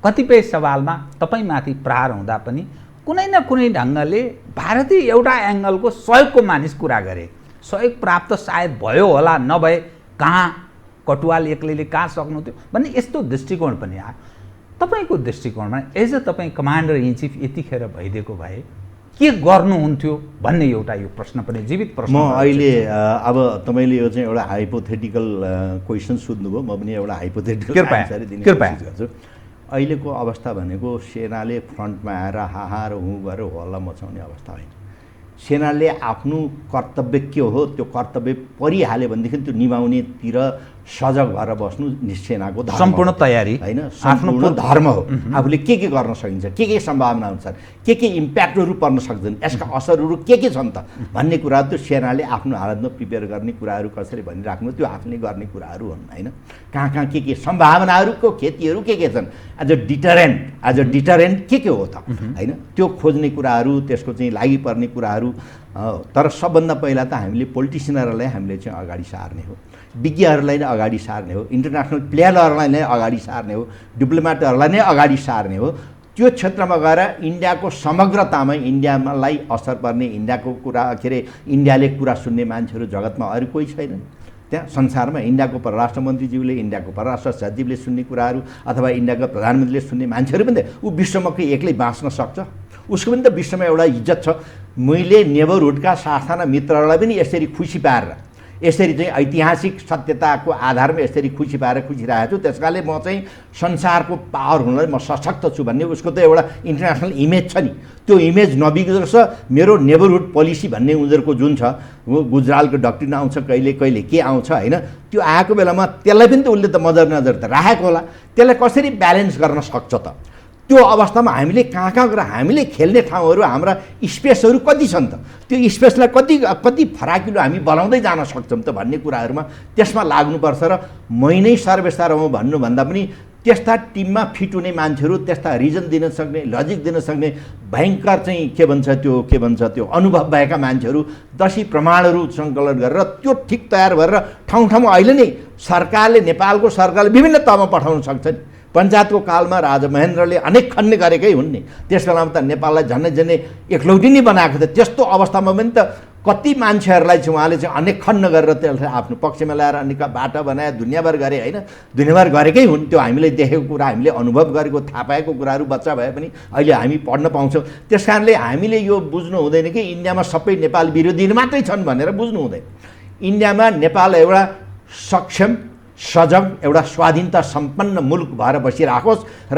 कतिपय सवालमा तपाईँमाथि प्रहार हुँदा पनि कुनै न कुनै ढङ्गले भारतीय एउटा एङ्गलको सहयोगको मानिस कुरा गरे। सहयोग प्राप्त सायद भयो होला, नभए कहाँ कटुवाल एक्लैले कहाँ सक्नुहुन्थ्यो भन्ने यस्तो दृष्टिकोण पनि आयो। तपाईँको दृष्टिकोणमा एज अ तपाईँ कमान्डर इन चिफ यतिखेर भइदिएको भए के गर्नुहुन्थ्यो भन्ने एउटा यो प्रश्न पनि जीवित प्रश्न। म अहिले अब तपाईँले यो चाहिँ एउटा हाइपोथेटिकल क्वेसन सोध्नुभयो, म पनि एउटा हाइपोथेटिकल आन्सर दिने कोसिस गर्छु। अहिलेको अवस्था भनेको सेनाले फ्रन्टमा आएर हाहा र हुँ गरेर हल्ला मचाउने अवस्था होइन। सेनाले आफ्नो कर्तव्य के हो त्यो कर्तव्य परिहाल्यो भनेदेखि त्यो निभाउनेतिर सजग भएर बस्नु सेनाको धर्म, सम्पूर्ण तयारी होइन, आफ्नो धर्म हो। आफूले के गर्न सकिन्छ, के सम्भावना हुन्छन्, के इम्प्याक्टहरू पर्न सक्छन्, यसका असरहरू के छन् त भन्ने कुरा त्यो सेनाले आफ्नो हालतमा प्रिपेयर गर्ने कुराहरू कसरी भनिराख्नु त्यो आफूले गर्ने कुराहरू हुन्, होइन। कहाँ के सम्भावनाहरूको क्षतिहरू के छन्, एज अ डिटरेन्ट के हो त, होइन, त्यो खोज्ने कुराहरू, त्यसको चाहिँ लागि पर्ने कुराहरू। तर सबभन्दा पहिला त हामीले पोलिटिसियनहरूलाई हामीले चाहिँ अगाडि सार्ने हो, विज्ञहरूलाई नै अगाडि सार्ने हो, इन्टरनेसनल प्लेयरहरूलाई नै अगाडि सार्ने हो, डिप्लोमेटहरूलाई नै अगाडि सार्ने हो। त्यो क्षेत्रमा गएर इन्डियाको समग्रतामा इन्डियालाई असर पर्ने, इन्डियाको कुरा के अरे इन्डियाले कुरा सुन्ने मान्छेहरू जगतमा अरू कोही छैनन्। त्यहाँ संसारमा इन्डियाको परराष्ट्र मन्त्रीज्यूले, इन्डियाको परराष्ट्र सचिवले सुन्ने कुराहरू अथवा इन्डियाको प्रधानमन्त्रीले सुन्ने मान्छेहरू पनि ऊ विश्वमा कोही एक्लै बाँच्न सक्छ, उसको पनि त विश्वमा एउटा इज्जत छ। मैले नेबरहुडका साथाना मित्रहरूलाई पनि यसरी खुसी पारेर, यसरी चाहिँ ऐतिहासिक सत्यताको आधारमा यसरी खुसी पारेर खुसी राखेको छु। त्यस कारणले म चाहिँ संसारको पावर हुनलाई म सशक्त छु भन्ने उसको त एउटा इन्टरनेसनल इमेज छ नि, त्यो इमेज नबिग्रोस्। मेरो नेबरहुड पोलिसी भन्ने उनीहरूको जुन छ, गुजरालको डक्ट्रिन आउँछ, कहिले के आउँछ, होइन, त्यो आएको बेलामा त्यसलाई पनि त उसले त मध्यनजर त राखेको होला। त्यसलाई कसरी ब्यालेन्स गर्न सक्छ त? त्यो अवस्थामा हामीले कहाँ गएर हामीले खेल्ने ठाउँहरू, हाम्रा स्पेसहरू कति छन् त, त्यो स्पेसलाई कति फराकिलो हामी बनाउँदै जान सक्छौँ त भन्ने कुराहरूमा त्यसमा लाग्नुपर्छ। र मै नै सर्वेसर हो भन्नुभन्दा पनि त्यस्ता टिममा फिट हुने मान्छेहरू, त्यस्ता रिजन दिन सक्ने, लजिक दिन सक्ने, भयङ्कर चाहिँ के भन्छ त्यो अनुभव भएका मान्छेहरू, दशी प्रमाणहरू सङ्कलन गरेर त्यो ठिक तयार भएर ठाउँ अहिले नै सरकारले, नेपालको सरकारले विभिन्न तहमा पठाउन सक्छ नि। पञ्चायतको कालमा राजा महेन्द्रले अनेक खन्ने गरेकै हुन् नि, त्यस बेलामा त नेपाललाई झन्डै एकलौटी नै बनाएको थियो। त्यस्तो अवस्थामा पनि त कति मान्छेहरूलाई चाहिँ उहाँले चाहिँ अनेक खन्न गरेर त्यसलाई आफ्नो पक्षमा ल्याएर अनेक बाटो बनाए, दुनियाँभर गरे, होइन, दुनियाँभर गरेकै हुन्। त्यो हामीले देखेको कुरा, हामीले अनुभव गरेको, थाहा पाएको कुराहरू बच्चा भए पनि अहिले हामी पढ्न पाउँछौँ। त्यस कारणले हामीले यो बुझ्नु हुँदैन कि इन्डियामा सबै नेपाल विरोधीहरू मात्रै छन् भनेर बुझ्नु हुँदैन। इन्डियामा नेपाल एउटा सक्षम, सजग, एउटा स्वाधीनता सम्पन्न मुलुक भएर बसिराखोस् र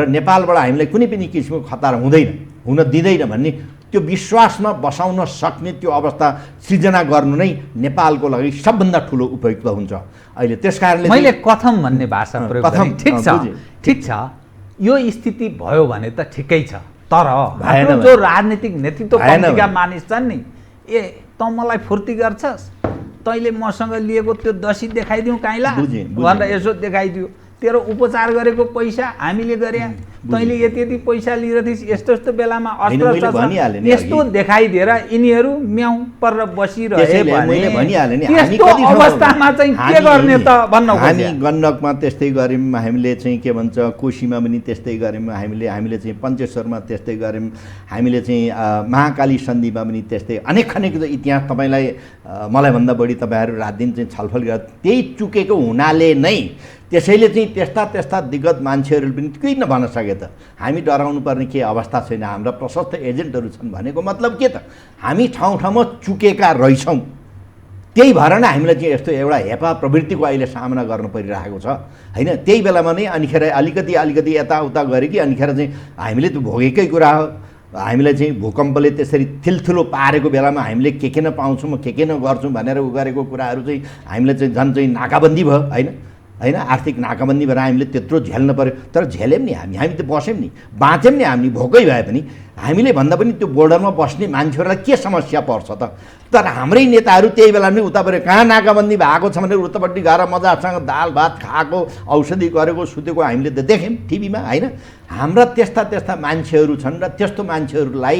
नेपालबाट हामीलाई कुनै पनि किसिमको खतरा हुन दिँदैन भन्ने त्यो विश्वासमा बसाउन सक्ने त्यो अवस्था सृजना गर्नु नै नेपालको लागि सबभन्दा ठुलो उपयुक्त हुन्छ अहिले। त्यसकारणले मैले कथम भन्ने भाषा प्रयोग गरेँ। ठिक छ, यो स्थिति भयो भने त ठिकै छ, तर जो राजनीतिक नेतृत्व कमिटीका मानिस छन् नि, त मलाई फुर्ती गर्छस्, तैँले मसँग लिएको त्यो दसी देखाइदिउँ काइला भनेर यसो देखाइदियो, तेरो उपचार गरेको पैसा हामीले गरे, तैँले यति पैसा लिएर थिइस्, यस्तो बेलामा अस्त्र यस्तो देखाइदिएर यिनीहरू म्याउ परेर बसिरहे भने त्यस्तो अवस्थामा चाहिँ के गर्ने त भन्न खोजेँ। हामी गण्डकमा त्यस्तै गऱ्यौँ, हामीले चाहिँ के भन्छ कोशीमा पनि त्यस्तै गऱ्यौँ, हामीले चाहिँ पञ्चेश्वरमा त्यस्तै गऱ्यौँ, हामीले चाहिँ महाकाली सन्धिमा पनि त्यस्तै अनेक इतिहास तपाईँलाई मलाई भन्दा बढी तपाईँहरू रात दिन चाहिँ छलफल गरेर त्यही चुकेको हुनाले नै त्यसैले चाहिँ त्यस्ता दिग्गज मान्छेहरू पनि किन भन्न सके त हामी डराउनु पर्ने के अवस्था छैन, हाम्रा प्रशस्त एजेन्टहरू छन् भनेको मतलब के त? हामी ठाउँमा चुकेका रहेछौँ, त्यही भएर नै हामीलाई चाहिँ यस्तो एउटा हेपा प्रवृत्तिको अहिले सामना गर्नु परिरहेको छ, होइन। त्यही बेलामा नै अनिखेर अलिकति यताउता गरे कि अनिखेर चाहिँ हामीले त भोगेकै कुरा हो। हामीलाई चाहिँ भूकम्पले त्यसरी थिलथुलो पारेको बेलामा हामीले के न पाउँछौँ, के न गर्छौँ भनेर उ गरेको कुराहरू चाहिँ हामीलाई चाहिँ झन् चाहिँ नाकाबन्दी भयो, होइन। होइन, आर्थिक नाकाबन्दी भएर हामीले त्यत्रो झेल्न पऱ्यो। तर झेल्यौँ नि हामी त बस्यौँ नि, बाँच्यौँ नि हामी, भोकै भए पनि। हामीले भन्दा पनि त्यो बोर्डरमा बस्ने मान्छेहरूलाई के समस्या पर्छ त? तर हाम्रै नेताहरू त्यही बेला पनि उतापट्टि कहाँ नाकाबन्दी भएको छ भने उतापट्टि गएर मजासँग दाल भात खाएको, औषधि गरेको, सुतेको हामीले त देख्यौँ टिभीमा, होइन? हाम्रा त्यस्ता मान्छेहरू छन् र त्यस्तो मान्छेहरूलाई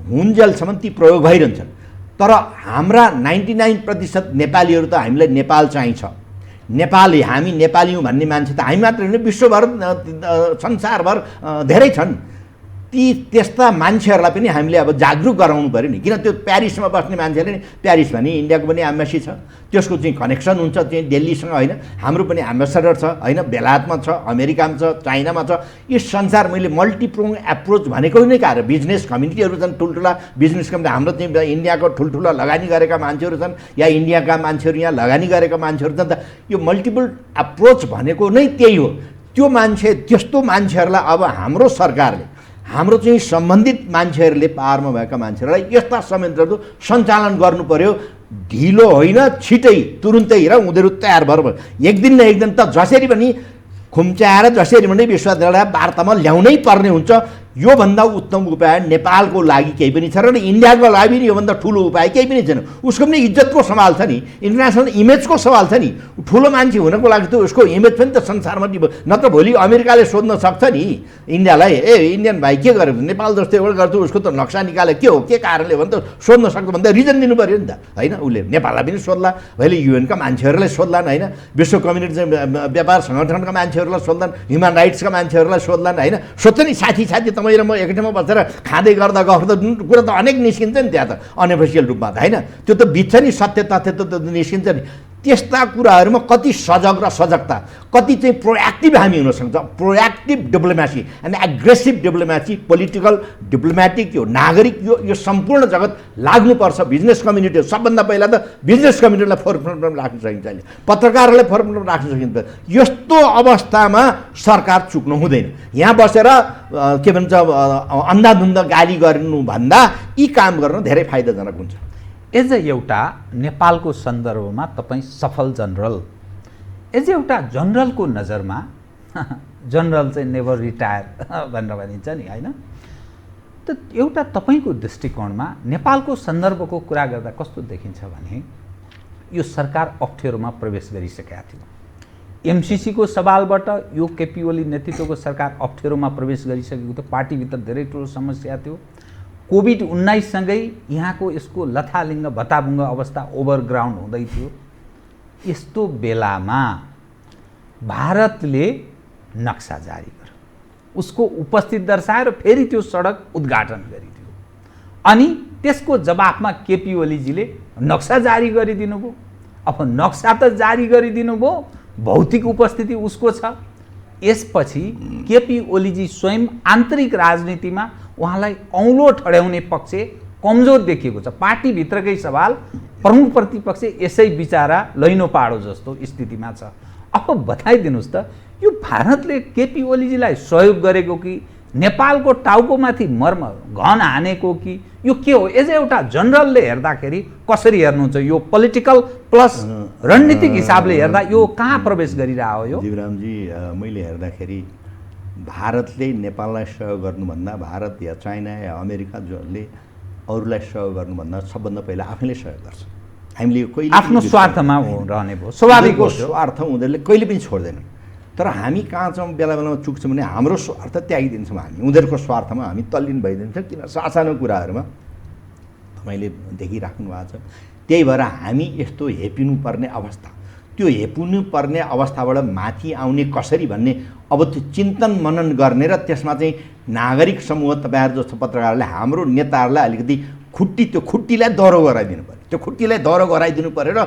हुन्जेलसम्म ती प्रयोग भइरहन्छन्। तर हाम्रा 99% नेपालीहरू त हामीलाई नेपाल चाहिन्छ, नेपाली, हामी नेपाली हौँ भन्ने मान्छे त हामी मात्र होइन, विश्वभर संसारभर धेरै छन्। त्यस्ता मान्छेहरूलाई पनि हामीले अब जागरुक गराउनु पऱ्यो नि। किन त्यो प्यारिसमा बस्ने मान्छेले नि, प्यारिस भने इन्डियाको पनि एम्बेसी छ, त्यसको चाहिँ कनेक्सन हुन्छ चाहिँ दिल्लीसँग, होइन? हाम्रो पनि एम्बेसडर छ, होइन? बेलायतमा छ, अमेरिकामा छ, चाइनामा छ। यो संसार मैले मल्टिप्रोङ एप्रोच भनेको नै कारण बिजनेस कम्युनिटीहरू छन्, ठुल्ठुला बिजनेस कम्युनिटी। हाम्रो चाहिँ इन्डियाको ठुल्ठुला लगानी गरेका मान्छेहरू छन्, या इन्डियाका मान्छेहरू यहाँ लगानी गरेका मान्छेहरू छन्। त यो मल्टिपल एप्रोच भनेको नै त्यही हो। त्यो मान्छे, त्यस्तो मान्छेहरूलाई अब हाम्रो सरकारले, हाम्रो चाहिँ सम्बन्धित मान्छेहरूले, पावरमा भएका मान्छेहरूलाई यस्ता संयन्त्रहरू सञ्चालन गर्नु पर्यो। ढिलो होइन, छिटै, तुरुन्तै। र उनीहरू तयार भएर एक दिन न एक दिन त जसरी पनि खुम्च्याएर जसरी पनि विश्वविद्यालय वार्तामा ल्याउनै पर्ने हुन्छ। योभन्दा उत्तम उपाय नेपालको लागि केही पनि छ र इन्डियाको लागि पनि योभन्दा ठुलो उपाय केही पनि छैन। उसको पनि इज्जतको सवाल छ नि, इन्टरनेसनल इमेजको सवाल छ नि। ठुलो मान्छे हुनको लागि त उसको इमेज पनि त संसारमा नत्र भोलि अमेरिकाले सोध्न सक्छ नि इन्डियालाई, ए इन्डियन भाइ के गर्यो, नेपाल जस्तो एउटा गर्छु, उसको त नक्सा निकाले के हो, के कारणले भने त सोध्न सक्छ भन्दा रिजन दिनु पऱ्यो नि त, होइन? उसले नेपाललाई पनि सोध्ला, भोलि युएनका मान्छेहरूलाई सोध्लान्, होइन? विश्व कम्युनिटी व्यापार सङ्गठनका मान्छेहरूलाई सोध्लान्, ह्युमन राइट्सका मान्छेहरूलाई सोध्लान्, होइन? सोध्छ नि, साथी तपाईँ र म एक ठाउँमा बसेर खाँदै गर्दा कुरा त अनेक निस्किन्छ नि त्यहाँ त, अनअफिसियल रूपमा त, होइन? त्यो त बित्छ नि, सत्य तथ्य त निस्किन्छ नि। त्यस्ता कुराहरूमा कति सजग र सजगता, कति चाहिँ प्रोएक्टिभ हामी हुन सक्छ। Proactive diplomacy and aggressive diplomacy, political diplomatic, यो नागरिक, यो सम्पूर्ण जगत लाग्नुपर्छ। बिजनेस कम्युनिटी सबभन्दा पहिला त बिजनेस कम्युनिटीलाई फोरफ्रन्टमा राख्न सकिन्छ, अहिले पत्रकारहरूलाई फोरफ्रन्टमा राख्न सकिन्छ। यस्तो अवस्थामा सरकार चुक्नु हुँदैन। यहाँ बसेर के भन्छ अन्धाधुन्ध गाली गर्नुभन्दा यी काम गर्न धेरै फाइदाजनक हुन्छ। एज एउटा नेपालको सन्दर्भमा तपाईँ सफल जनरल, एज एउटा जनरलको नजरमा जनरल चाहिँ नेभर रिटायर भनेर भनिन्छ नि, होइन? त एउटा तपाईँको दृष्टिकोणमा नेपालको सन्दर्भको कुरा गर्दा कस्तो देखिन्छ भने यो सरकार अप्ठ्यारोमा प्रवेश गरिसकेका थियो। एमसिसीको सवालबाट यो केपी ओली नेतृत्वको सरकार अप्ठ्यारोमा प्रवेश गरिसकेको थियो। पार्टीभित्र धेरै ठुलो समस्या थियो। कोभिड-19 सँगै यहाँको यसको लथालिङ्ग भत्ताभुङ्ग अवस्था ओभरग्राउन्ड हुँदै थियो। यस्तो बेलामा भारतले नक्सा जारी गर्यो, उसको उपस्थिति दर्शाएर फेरि त्यो सडक उद्घाटन गरिदियो। अनि त्यसको जवाफमा केपी ओलीजीले नक्सा जारी गरिदिनु भयो। अब नक्सा त जारी गरिदिनु भयो, भौतिक उपस्थिति उसको छ। यसपछि केपी ओलीजी स्वयं आन्तरिक राजनीतिमा उहाँलाई औँलो ठड्याउने पक्ष कमजोर देखिएको छ। पार्टीभित्रकै सवाल, प्रमुख प्रतिपक्ष यसै बिचारा लैनो पाडो जस्तो स्थितिमा छ। अब बताइदिनुहोस् त, यो भारतले केपी ओलीजीलाई सहयोग गरेको कि नेपालको टाउकोमाथि मर्म घन हानेको कि यो के हो? एज एउटा जनरलले हेर्दाखेरि कसरी हेर्नुहुन्छ? यो पोलिटिकल प्लस रणनीतिक हिसाबले हेर्दा यो कहाँ प्रवेश गरिरहेको हो? यो जीवरामजी, मैले हेर्दाखेरि भारतले नेपाललाई सहयोग गर्नुभन्दा, भारत या चाइना या अमेरिकाले अरूलाई सहयोग गर्नुभन्दा सबभन्दा पहिला आफैले सहयोग गर्छ। हामीले कहिले आफ्नो स्वार्थमा रहने भयो, स्वाभाविक हो। स्वार्थ उनीहरूले कहिले पनि छोड्दैन। तर हामी कहाँ छौँ, बेला बेलामा चुक्छौँ भने हाम्रो स्वार्थ त्यागिदिन्छौँ हामी, उनीहरूको स्वार्थमा हामी तल्लीन भइदिन्छौँ। किन? सानो कुराहरूमा तपाईँले देखिराख्नु भएको छ। त्यही भएर हामी यस्तो हेपिनुपर्ने अवस्था, त्यो हेपिनुपर्ने अवस्थाबाट माथि आउने कसरी भन्ने अब त्यो चिन्तन मनन गर्ने र त्यसमा चाहिँ नागरिक समूह, तपाईँहरू जस्तो पत्रकारले हाम्रो नेताहरूलाई अलिकति त्यो खुट्टीलाई दह्रो गराइदिनु पऱ्यो। त्यो खुट्टीलाई दह्रो गराइदिनु पऱ्यो र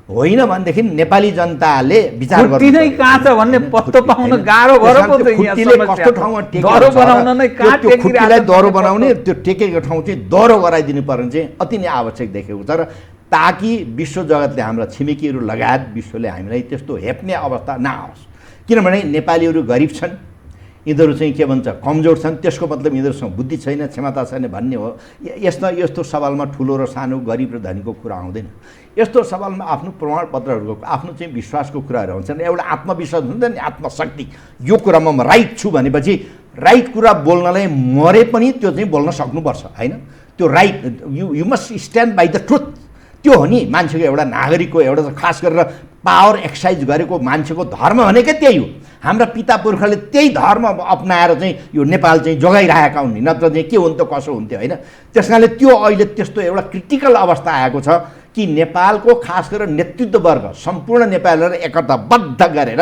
होइन भनेदेखि नेपाली जनताले विचार गर्नु नै कहाँ छ भन्ने पत्तो पाउन गाह्रो भएर पो चाहिँ खुट्टीले कस्तो ठाउँमा दह्रो बनाउन नै कहाँ टेकिरहेको, खुट्टीलाई दह्रो बनाउने, त्यो टेकेको ठाउँ चाहिँ दह्रो गराइदिनु पर्ने चाहिँ अति नै आवश्यक देखेको छ। र ताकि विश्व जगतले, हाम्रा छिमेकीहरू लगायत विश्वले हामीलाई त्यस्तो हेप्ने अवस्था नआओस्। किनभने नेपालीहरू गरिब छन्, यिनीहरू चाहिँ के भन्छ कमजोर छन्, त्यसको मतलब यिनीहरूसँग बुद्धि छैन, क्षमता छैन भन्ने हो। यस्तो सवालमा ठुलो र सानो, गरिब र धनीको कुरा आउँदैन। यस्तो सवालमा आफ्नो प्रमाणपत्रहरूको, आफ्नो चाहिँ विश्वासको कुराहरू आउँछन्। एउटा आत्मविश्वास हुन्छ नि, आत्मशक्ति, यो कुरामा म राइट छु भनेपछि राइट कुरा बोल्नलाई मरे पनि त्यो चाहिँ बोल्न सक्नुपर्छ, होइन? त्यो right, you must stand by the truth. त्यो हो नि मान्छेको, एउटा नागरिकको, एउटा खास गरेर पावर एक्सर्साइज गरेको मान्छेको धर्म भनेकै त्यही हो। हाम्रा पिता पुर्खाले त्यही धर्म अपनाएर चाहिँ यो नेपाल चाहिँ जोगाइरहेका हुन्, नत्र चाहिँ के हुन्थ्यो कसो हुन्थ्यो, होइन? त्यस कारणले त्यो अहिले त्यस्तो एउटा क्रिटिकल अवस्था आएको छ कि नेपालको खास गरेर नेतृत्ववर्ग सम्पूर्ण नेपालीलाई एकताबद्ध गरेर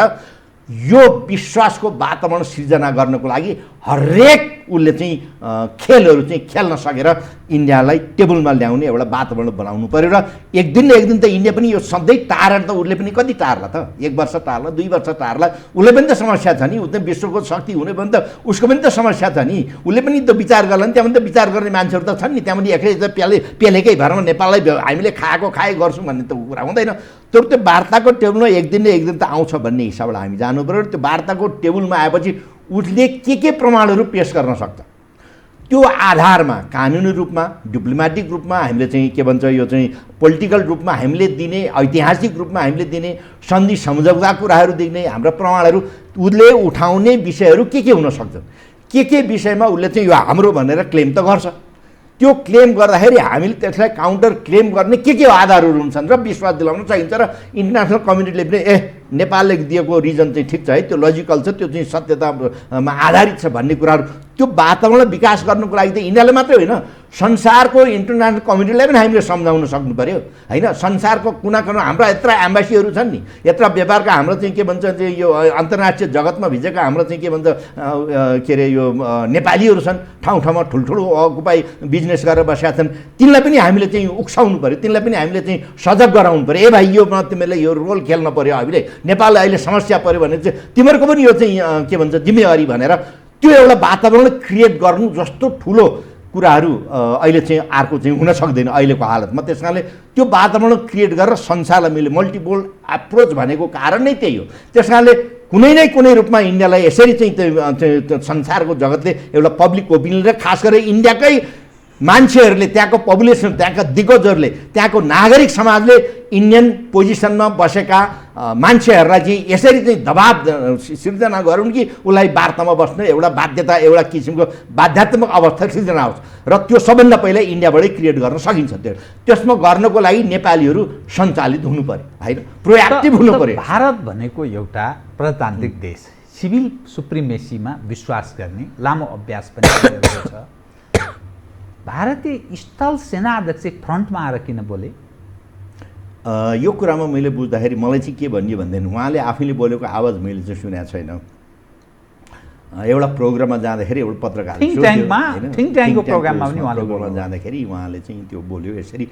यो विश्वासको वातावरण सिर्जना गर्नको लागि हरेक उसले चाहिँ खेलहरू चाहिँ खेल्न सकेर इन्डियालाई टेबलमा ल्याउने एउटा वातावरण बनाउनु पर्यो। र एक दिन त इन्डिया पनि यो सधैँ टारेर त उसले पनि कति टार्ला त, 1 वर्ष टार्ला, 2 वर्ष टार्ला, उसले पनि त समस्या छ नि। उसले विश्वको शक्ति हुने भने त उसको पनि त समस्या छ नि, उसले पनि त विचार गर्ला नि। त्यहाँ पनि त विचार गर्ने मान्छेहरू त छन् नि, त्यहाँ पनि एक्लै पेलेकै भरमा नेपाललाई हामीले खाए गर्छौँ भन्ने त कुरा हुँदैन। तर त्यो वार्ताको टेबलमा एक दिन त आउँछ भन्ने हिसाबबाट हामी जानु पर्यो। त्यो वार्ताको टेबलमा आएपछि उसले के प्रमाणहरू पेश गर्न सक्छ, त्यो आधारमा कानुनी रूपमा, डिप्लोमेटिक रूपमा हामीले चाहिँ के भन्छ यो चाहिँ पोलिटिकल रूपमा हामीले दिने, ऐतिहासिक रूपमा हामीले दिने, सन्धि सम्झौता कुराहरू दिने हाम्रा प्रमाणहरू, उसले उठाउने विषयहरू के हुन सक्छन्, के विषयमा उसले चाहिँ यो हाम्रो भनेर क्लेम त गर्छ। त्यो क्लेम गर्दाखेरि हामीले त्यसलाई काउन्टर क्लेम गर्ने के आधारहरू हुन्छन् र विश्वास दिलाउन सकिन्छ। र इन्टरनेसनल कम्युनिटीले पनि नेपालले दिएको रिजन चाहिँ ठिक छ है, त्यो लजिकल छ, त्यो चाहिँ सत्यतामा आधारित छ भन्ने कुराहरू, त्यो वातावरण विकास गर्नुको लागि त इन्डियाले मात्रै होइन, संसारको इन्टरनेसनल कम्युनिटीलाई पनि हामीले सम्झाउन सक्नु पर्यो, होइन? संसारको कुना हाम्रा यत्र एम्बासीहरू छन् नि, यत्र व्यापारका हाम्रो चाहिँ के भन्छ चाहिँ यो अन्तर्राष्ट्रिय जगतमा भिजेका हाम्रो चाहिँ के भन्छ के अरे यो नेपालीहरू छन्, ठाउँमा ठुल्ठुलो अकुपाई बिजनेस गरेर बसेका छन्। तिनलाई पनि हामीले चाहिँ उक्साउनु पर्यो, तिनलाई पनि हामीले चाहिँ सजग गराउनु पर्यो। ए भाइ, यो तिमीले यो रोल खेल्न पर्यो, हामीले नेपाललाई अहिले समस्या पर्यो भने चाहिँ तिमीहरूको पनि यो चाहिँ के भन्छ जिम्मेवारी भनेर त्यो एउटा वातावरण क्रिएट गर्नु जस्तो ठुलो कुराहरू अहिले चाहिँ अर्को चाहिँ हुन सक्दैन अहिलेको हालतमा। त्यस कारणले त्यो वातावरण क्रिएट गरेर संसारलाई मिले मल्टिपोल एप्रोच भनेको कारण नै त्यही हो। त्यस कारणले कुनै रूपमा इन्डियालाई यसरी चाहिँ संसारको जगतले एउटा पब्लिक ओपिनियन र खास गरेर इन्डियाकै मान्छेहरूले, त्यहाँको पपुलेसन, त्यहाँका दिग्गजहरूले, त्यहाँको नागरिक समाजले इन्डियन पोजिसनमा बसेका मान्छेहरूलाई चाहिँ यसरी चाहिँ दबाब सिर्जना गरौँ कि उसलाई वार्तामा बस्ने एउटा बाध्यता, एउटा किसिमको बाध्यात्मक अवस्था सिर्जना होस्। र त्यो सबभन्दा पहिला इन्डियाबाटै क्रिएट गर्न सकिन्छ। त्यसमा गर्नको लागि नेपालीहरू सञ्चालित हुनु पर्यो, होइन? प्रोएक्टिभ हुनु पर्यो। भारत भनेको एउटा प्रजातान्त्रिक देश, सिभिल सुप्रिमेसीमा विश्वास गर्ने लामो अभ्यास पनि गरेको छ। भारतीय स्थल सेना अध्यक्ष फ्रन्टमा आएर किन बोले? यो कुरामा मैले बुझ्दाखेरि मलाई चाहिँ के भनियो भनेदेखि उहाँले आफैले बोलेको आवाज मैले चाहिँ सुनेको छैन। एउटा प्रोग्राममा जाँदाखेरि एउटा पत्रकार थिङ्क ट्याङ्कको प्रोग्राममा जाँदाखेरि उहाँले चाहिँ त्यो बोल्यो यसरी।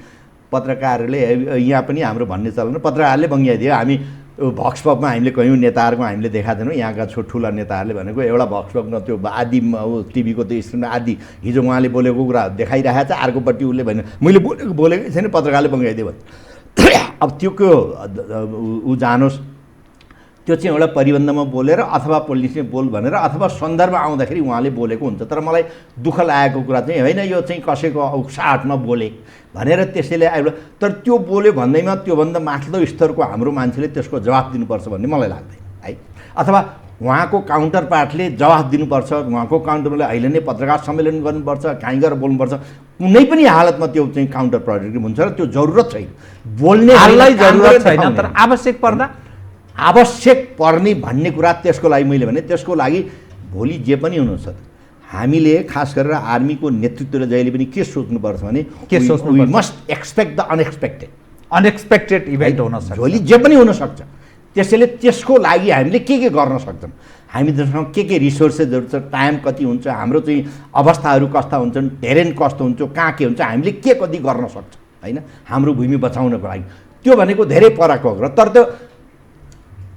पत्रकारहरूले यहाँ पनि हाम्रो भन्ने चलन, पत्रकारले बङ्ग्याइदियो। हामी भक्सपपमा हामीले कयौँ नेताहरूको हामीले देखाएको थिएनौँ, यहाँका ठुला नेताहरूले भनेको एउटा भक्सपपमा त्यो आदि टिभीको त्यो स्क्रिनमा आदि हिजो उहाँले बोलेको कुरा देखाइरहेको छ, अर्कोपट्टि उसले भने मैले बोलेकै छैन, पत्रकारले बङ्ग्याइदियो भने अब त्यो के ऊ जानोस्। त्यो चाहिँ एउटा परिबन्धमा बोलेर अथवा पोलिटिक्समा बोल भनेर अथवा सन्दर्भ आउँदाखेरि उहाँले बोलेको हुन्छ। तर मलाई दुःख लागेको कुरा चाहिँ होइन यो चाहिँ कसैको औकसाहटमा बोले भनेर त्यसैले आयो। तर त्यो बोल्यो भन्दैमा त्योभन्दा माथिल्लो स्तरको हाम्रो मान्छेले त्यसको जवाफ दिनुपर्छ भन्ने मलाई लाग्दैन है। अथवा उहाँको काउन्टर पार्टले जवाफ दिनुपर्छ, उहाँको काउन्टरले अहिले नै पत्रकार सम्मेलन गर्नुपर्छ, कहीँ गएर बोल्नुपर्छ। कुनै पनि हालतमा त्यो चाहिँ काउन्टर प्रोडक्टिभ हुन्छ र त्यो जरुरत छैन बोल्ने, जरुरत छैन। तर आवश्यक पर्दा आवश्यक पर्ने भन्ने कुरा त्यसको लागि मैले भने त्यसको लागि भोलि जे पनि हुनसक्छ। हामीले खास गरेर आर्मीको नेतृत्वले जहिले पनि के सोच्नुपर्छ भने we must expect the unexpected event हुन सक्छ, भोलि जे पनि हुनसक्छ। त्यसैले त्यसको लागि हामीले के गर्न सक्छौँ, हामीसँग के रिसोर्सेसहरू छ, टाइम कति हुन्छ, हाम्रो चाहिँ अवस्थाहरू कस्ता हुन्छन्, टेरेन कस्तो हुन्छ, कहाँ के हुन्छ, हामीले के कति गर्न सक्छ, होइन? हाम्रो भूमि बचाउनको लागि त्यो भनेको धेरै परको हो। तर त्यो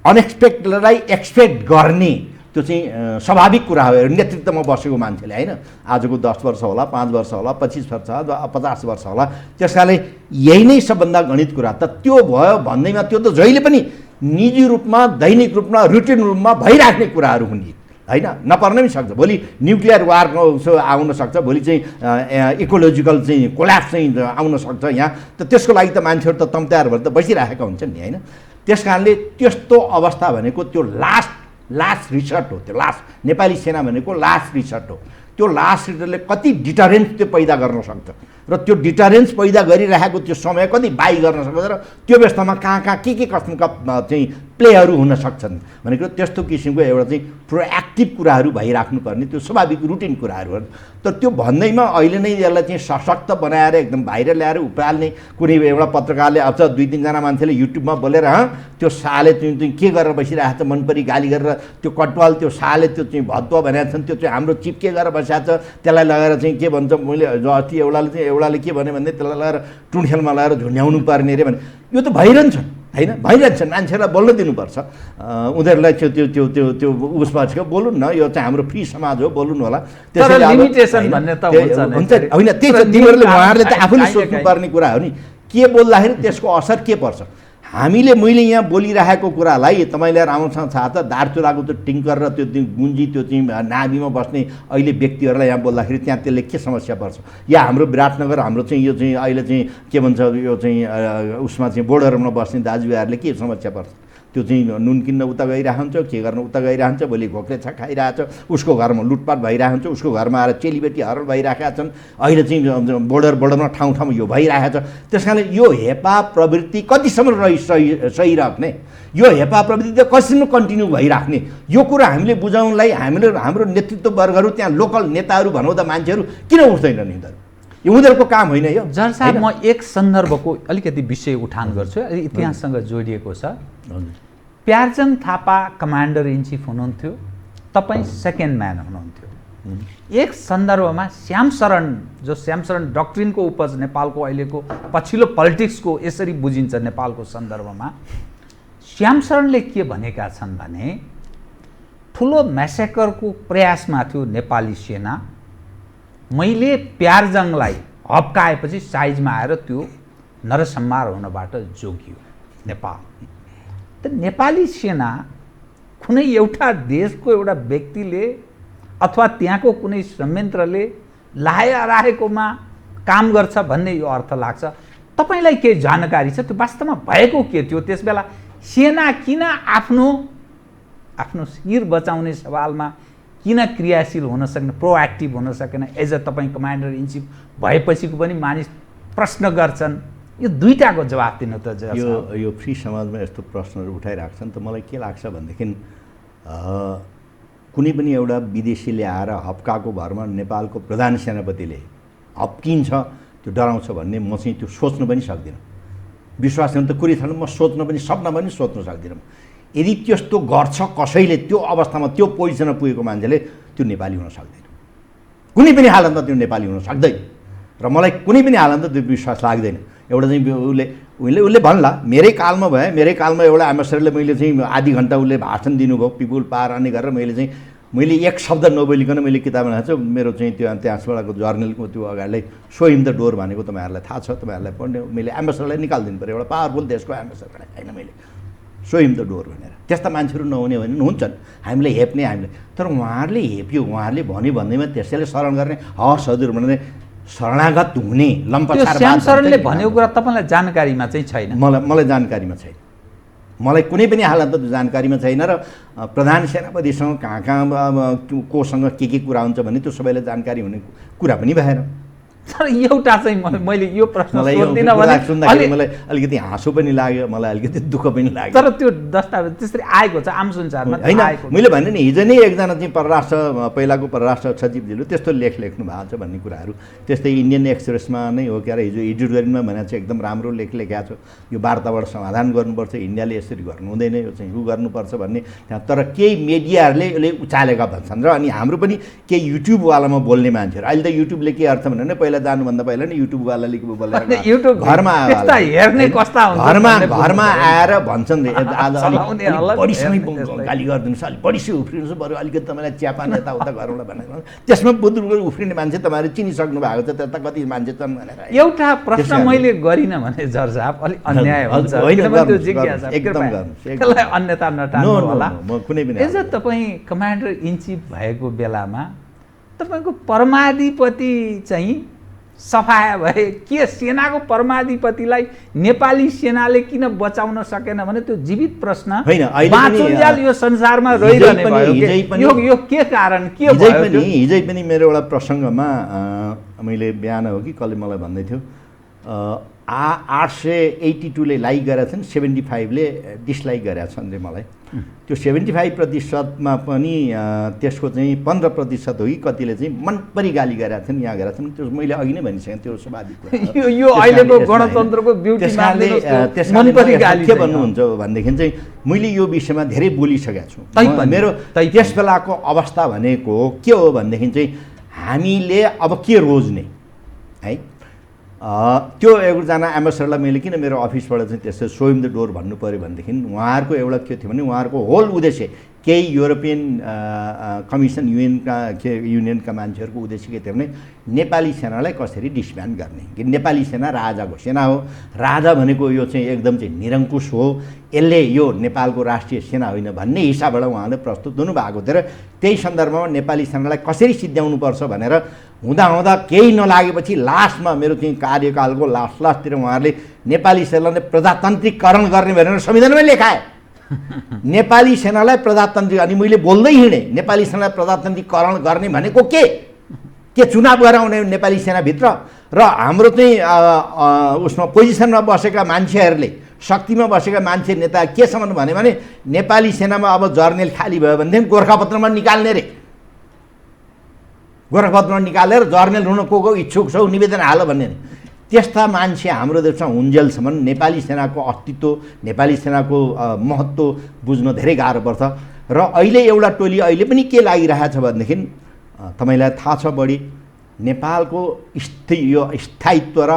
अनएक्सपेक्टेडलाई एक्सपेक्ट गर्ने त्यो चाहिँ स्वाभाविक कुरा हो नेतृत्वमा बसेको मान्छेले, होइन? आजको 10 वर्ष होला, 5 वर्ष होला, 25 वर्ष होला, 50 वर्ष होला। त्यस कारणले यही नै सबभन्दा गणित कुरा। त त्यो भयो भन्दैमा त्यो त जहिले पनि निजी रूपमा, दैनिक रूपमा, रुटिन रूपमा भइराख्ने कुराहरू हुन्। होइन, नपर्न पनि सक्छ। भोलि न्युक्लियर वारको आउन सक्छ, भोलि चाहिँ इकोलोजिकल चाहिँ कोल्याप्स चाहिँ आउन सक्छ यहाँ। त त्यसको लागि त मान्छेहरू त तम्त्यार भएर त बसिरहेका हुन्छन् नि, होइन। त्यस कारणले त्यस्तो अवस्था भनेको त्यो लास्ट रिसर्ट हो। त्यो लास्ट नेपाली सेना भनेको लास्ट रिसर्ट हो। त्यो लास्ट रिसर्टले कति डिटरेन्स त्यो पैदा गर्न सक्छ र त्यो डिटरेन्स पैदा गरिरहेको त्यो समय कति बाई गर्न सक्छ र त्यो व्यवस्थामा कहाँ के किसिमका चाहिँ प्लेहरू हुन सक्छन् भनेको त्यस्तो किसिमको एउटा चाहिँ प्रोएक्टिभ कुराहरू भइराख्नुपर्ने त्यो स्वाभाविक रुटिन कुराहरू हो। तर त्यो भन्दैमा अहिले नै यसलाई चाहिँ सशक्त बनाएर एकदम बाहिर ल्याएर उपाल्ने कुनै एउटा पत्रकारले अब 2-3 मान्छेले युट्युबमा बोलेर त्यो साले चाहिँ के गरेर बसिरहेको छ, मनपरी गाली गरेर त्यो कटवाल त्यो साले त्यो चाहिँ भत्व भनेका छन्, त्यो चाहिँ हाम्रो चिप के गरेर बसिरहेको छ, त्यसलाई लगाएर चाहिँ के भन्छ, मैले अस्ति एउटाले के भने त्यसलाई लगाएर टुँडखेलमा लगाएर झुन्ड्याउनु पर्ने अरे भने यो त भइरहन्छ होइन, भइरहन्छन्। मान्छेलाई बोल्न दिनुपर्छ, उनीहरूलाई त्यो त्यो त्यो त्यो त्यो उसमा बोलौँ न, यो चाहिँ हाम्रो फ्री समाज हो, बोल्नु होला। त्यसैले लिमिटेसन भन्ने त हुन्छ होइन, त्यही छ। तिमीहरूले उहाँहरूले त आफूले सोच्नुपर्ने कुरा हो नि, के बोल्दाखेरि त्यसको असर के पर्छ। मैले यहाँ बोलिरहेको कुरालाई तपाईँले राम्रोसँग थाहा छ, दार्चुलाको त्यो टिङ्कर र त्यो गुन्जी त्यो चाहिँ नाभीमा बस्ने अहिले व्यक्तिहरूलाई यहाँ बोल्दाखेरि त्यहाँ त्यसले के समस्या पर्छ। या हाम्रो विराटनगर हाम्रो चाहिँ यो चाहिँ अहिले चाहिँ के भन्छ, यो चाहिँ उसमा चाहिँ बोर्डरमा बस्ने दाजुभाइहरूले के समस्या पर्छ। त्यो चाहिँ नुन किन्न उता गइरहेको हुन्छ, के गर्न उता गइरहेको हुन्छ, भोलि घोक्रेछा खाइरहेको छ, उसको घरमा लुटपाट भइरहेको हुन्छ, उसको घरमा आएर चेलीबेटी हरण भइरहेका छन्, अहिले चाहिँ बोर्डरमा ठाउँ यो भइरहेको छ। त्यस कारणले यो हेपा प्रवृत्ति कतिसम्म सही राख्ने, यो हेपा प्रवृत्ति त कसरी कन्टिन्यू भइराख्ने, यो कुरा हामीले बुझाउनलाई हाम्रो नेतृत्व वर्गहरू त्यहाँ लोकल नेताहरू भनौँ त मान्छेहरू किन उठ्दैनन् यिनीहरू? यो उनीहरूको काम होइन यो। जर साहब, म एक सन्दर्भको अलिकति विषय उठान गर्छु, इतिहाससँग जोडिएको छ। प्यारजङ थापा कमान्डर इन चिफ हुनुहुन्थ्यो, तपाईँ सेकेन्ड म्यान हुनुहुन्थ्यो। एक सन्दर्भमा श्यामशरण, जो श्यामशरण डक्ट्रिनको उपज नेपालको अहिलेको पछिल्लो पोलिटिक्सको यसरी बुझिन्छ नेपालको सन्दर्भमा, श्यामशरणले के भनेका छन् भने ठुलो म्यासेकरको प्रयासमा थियो नेपाली सेना, मैले प्यारजङलाई हप्काएपछि साइजमा आएर त्यो नरसंहार हुनबाट जोगियो नेपाल। त नेपाली सेना कुनै एउटा देशको एउटा व्यक्तिले अथवा त्यहाँको कुनै संयन्त्रले राखेकोमा काम गर्छ भन्ने यो अर्थ लाग्छ। तपाईँलाई के जानकारी छ, त्यो वास्तवमा भएको के थियो त्यसबेला? सेना किन आफ्नो शिर बचाउने सवालमा किन क्रियाशील हुन सक्ने, प्रोएक्टिभ हुन सकेन? एज अ तपाईँ कमान्डर इन चिफ भएपछिको पनि मानिस प्रश्न गर्छन्। यो दुईटाको जवाफ दिनु त। यो फ्री समाजमा यस्तो प्रश्नहरू उठाइराख्छन् त मलाई के लाग्छ भनेदेखि कुनै पनि एउटा विदेशीले आएर हप्काको भरमा नेपालको प्रधान सेनापतिले हप्किन्छ, त्यो डराउँछ भन्ने म चाहिँ त्यो सोच्न पनि सक्दिनँ। विश्वास गर्नु त कुरै छैन, म सोच्न पनि सपना पनि सोच्न सक्दिनँ। यदि त्यस्तो गर्छ कसैले, त्यो अवस्थामा त्यो पोजिसनमा पुगेको मान्छेले, त्यो नेपाली हुन सक्दैन, कुनै पनि हालतमा त्यो नेपाली हुन सक्दैन। र मलाई कुनै पनि हालतमा त्यो विश्वास लाग्दैन। एउटा चाहिँ उसले भन्ला मेरै कालमा एउटा एम्बेसडरले मैले चाहिँ आधी घन्टा उसले भाषण दिनुभयो पिपुल पावर अनि गरेर मैले एक शब्द नबोलिकन मैले किताब बनाएको छु। मेरो चाहिँ त्यो त्यहाँबाटको जर्नलको त्यो अगाडि सो इन द डोर भनेको तपाईँहरूलाई थाहा छ, तपाईँहरूलाई पढ्ने मैले एम्बेसडरलाई निकालिदिनु पऱ्यो, एउटा पावरफुल देशको एम्बेसडरलाई होइन, मैले सो इन द डोर भनेर। त्यस्ता मान्छेहरू नहुने भने हुन्छन्, हामीले हेप्ने हामीले। तर उहाँहरूले हेप्यो, उहाँहरूले भन्दैमा त्यसैले शरण गर्ने, हवस् हजुर भने शरणागत हुने लम्पछार। श्यामशरणले भनेको कुरा तपाईँलाई जानकारीमा चाहिँ छैन? मलाई जानकारीमा छैन, मलाई कुनै पनि हालतमा त्यो जानकारीमा छैन। र प्रधान सेनापतिसँग कहाँ कोसँग के कुरा हुन्छ भन्ने त्यो सबैलाई जानकारी हुने कुरा पनि भएन। तर एउटा चाहिँ मैले यो प्रश्न सोध्दिनँ भने मलाई अलिकति हाँसो पनि लाग्यो, मलाई अलिकति दुःख पनि लाग्यो। तर त्यो दस्तावेज त्यसरी आएको छ आम संसारमा होइन। मैले भने नि हिजो नै एकजना चाहिँ पहिलाको परराष्ट्र सचिवजीले त्यस्तो लेख लेख्नु भएको छ भन्ने कुराहरू, त्यस्तै इन्डियन एक्सप्रेसमा नै हो क्या, हिजो एडिटोरियलमा भनेको चाहिँ एकदम राम्रो लेख लेखेको छ। यो वार्ताबाट समाधान गर्नुपर्छ, इन्डियाले यसरी गर्नु हुँदैन, यो चाहिँ उ गर्नुपर्छ भन्ने त्यहाँ। तर केही मिडियाहरूले उचालेका भन्छन् र अनि हाम्रो पनि केही युट्युबवालामा बोल्ने मान्छेहरू, अहिले त युट्युबले के अर्थ भन्यो भने पहिला पहिला जानुभन्दा पहिला नि युट्युबवालाले बोलेर युट्युब घरमा त्यस्ता हेर्ने कस्ता हुन्छ घरमा आएर भन्छन् आज चलाउने होला, बढीसँगै हेर्ने त्यसलाई। गाली गरिदिनुहोस्, अलिक बढीसँग उफ्रिनुहोस्, बरु अलिकति तपाईँलाई चियापान यताउता गरौँला भनेर त्यसमा बुद्रुक उफ्रिने मान्छे तपाईँहरू चिनिसक्नु भएको छ, त्यता कति मान्छे छन् भनेर। एउटा प्रश्न मैले गरिनँ भने जर साहब अलिक अन्याय हुन्छ, किनभने त्यो जिज्ञासा त्यसलाई अन्यथा नटाल्नु होला। म कुनै पनि एज तपाईँ कमान्डर इन चिफ भएको बेलामा तपाईँको परमाधिपति चाहिँ सफाया भए के सेनाको परमाधिपतिलाई नेपाली सेनाले किन बचाउन सकेन भने त्यो जीवित प्रश्न होइन, अहिले पनि बाँचुन्जेल यो संसारमा रहिरहने भयो। यो के कारण के भयो? हिजै पनि मेरो एउटा प्रसङ्गमा मैले बिहान हो कि कसले मलाई भन्दै थियो 882ले लाइक गरेका छन्, 75ले डिसलाइक गरेका छन् रे मलाई। त्यो 75%मा पनि त्यसको चाहिँ 15% हो कि कतिले चाहिँ मनपरी गाली गरेका छन्, यहाँ गरेका छन्। त्यो मैले अघि नै भनिसकेँ, त्यो स्वाभाविक हो। यो अहिलेको गणतन्त्रको ब्युटी मनपरी गाली के भन्नुहुन्छ भनेदेखि चाहिँ मैले यो विषयमा धेरै बोलिसकेको छु। मेरो त्यस बेलाको अवस्था भनेको के हो भनेदेखि चाहिँ हामीले अब के रोज्ने है, त्यो एकजना एम्बेसडरलाई मैले किन मेरो अफिसबाट चाहिँ त्यसै सो इन द डोर भन्नु पऱ्यो भनेदेखि उहाँहरूको एउटा के थियो भने उहाँहरूको होल उद्देश्य केही युरोपियन कमिसन युनियनका मान्छेहरूको उद्देश्य के थियो भने नेपाली सेनालाई कसरी डिसब्यान्ड गर्ने, कि नेपाली सेना राजाको सेना हो, राजा भनेको यो चाहिँ एकदम चाहिँ निरङ्कुश हो, यसले यो नेपालको राष्ट्रिय सेना होइन भन्ने हिसाबबाट उहाँले प्रस्तुत हुनुभएको थियो। र त्यही सन्दर्भमा नेपाली सेनालाई कसरी सिद्ध्याउनुपर्छ भनेर हुँदा केही नलागेपछि लास्टमा मेरो चाहिँ कार्यकालको लास्टतिर उहाँहरूले नेपाली सेनालाई प्रजातान्त्रिकरण गर्ने भनेर संविधानमै लेखाए। नेपाली सेनालाई प्रजातान्त्रिक, अनि मैले बोल्दै हिँडेँ नेपाली सेनालाई प्रजातान्त्रिकरण गर्ने भनेको के चुनाव गराउने नेपाली सेनाभित्र, र हाम्रो चाहिँ उसमा पोजिसनमा बसेका मान्छेहरूले, शक्तिमा बसेका मान्छे नेता केसम्म भने नेपाली सेनामा अब जर्नेल खाली भयो भनेदेखि गोर्खापत्रमा निकाल्ने रे, गोर्खापत्रमा निकालेर जर्नेल हुन को इच्छुक छौ निवेदन हाल भन्ने। त्यस्ता मान्छे हाम्रो देशमा हुन्जेलसम्म नेपाली सेनाको अस्तित्व, नेपाली सेनाको महत्त्व बुझ्न धेरै गाह्रो पर्छ। र अहिले एउटा टोली अहिले पनि के लागिरहेछ भनेदेखि तपाईँलाई थाहा छ बढी, नेपालको यो स्थायित्व र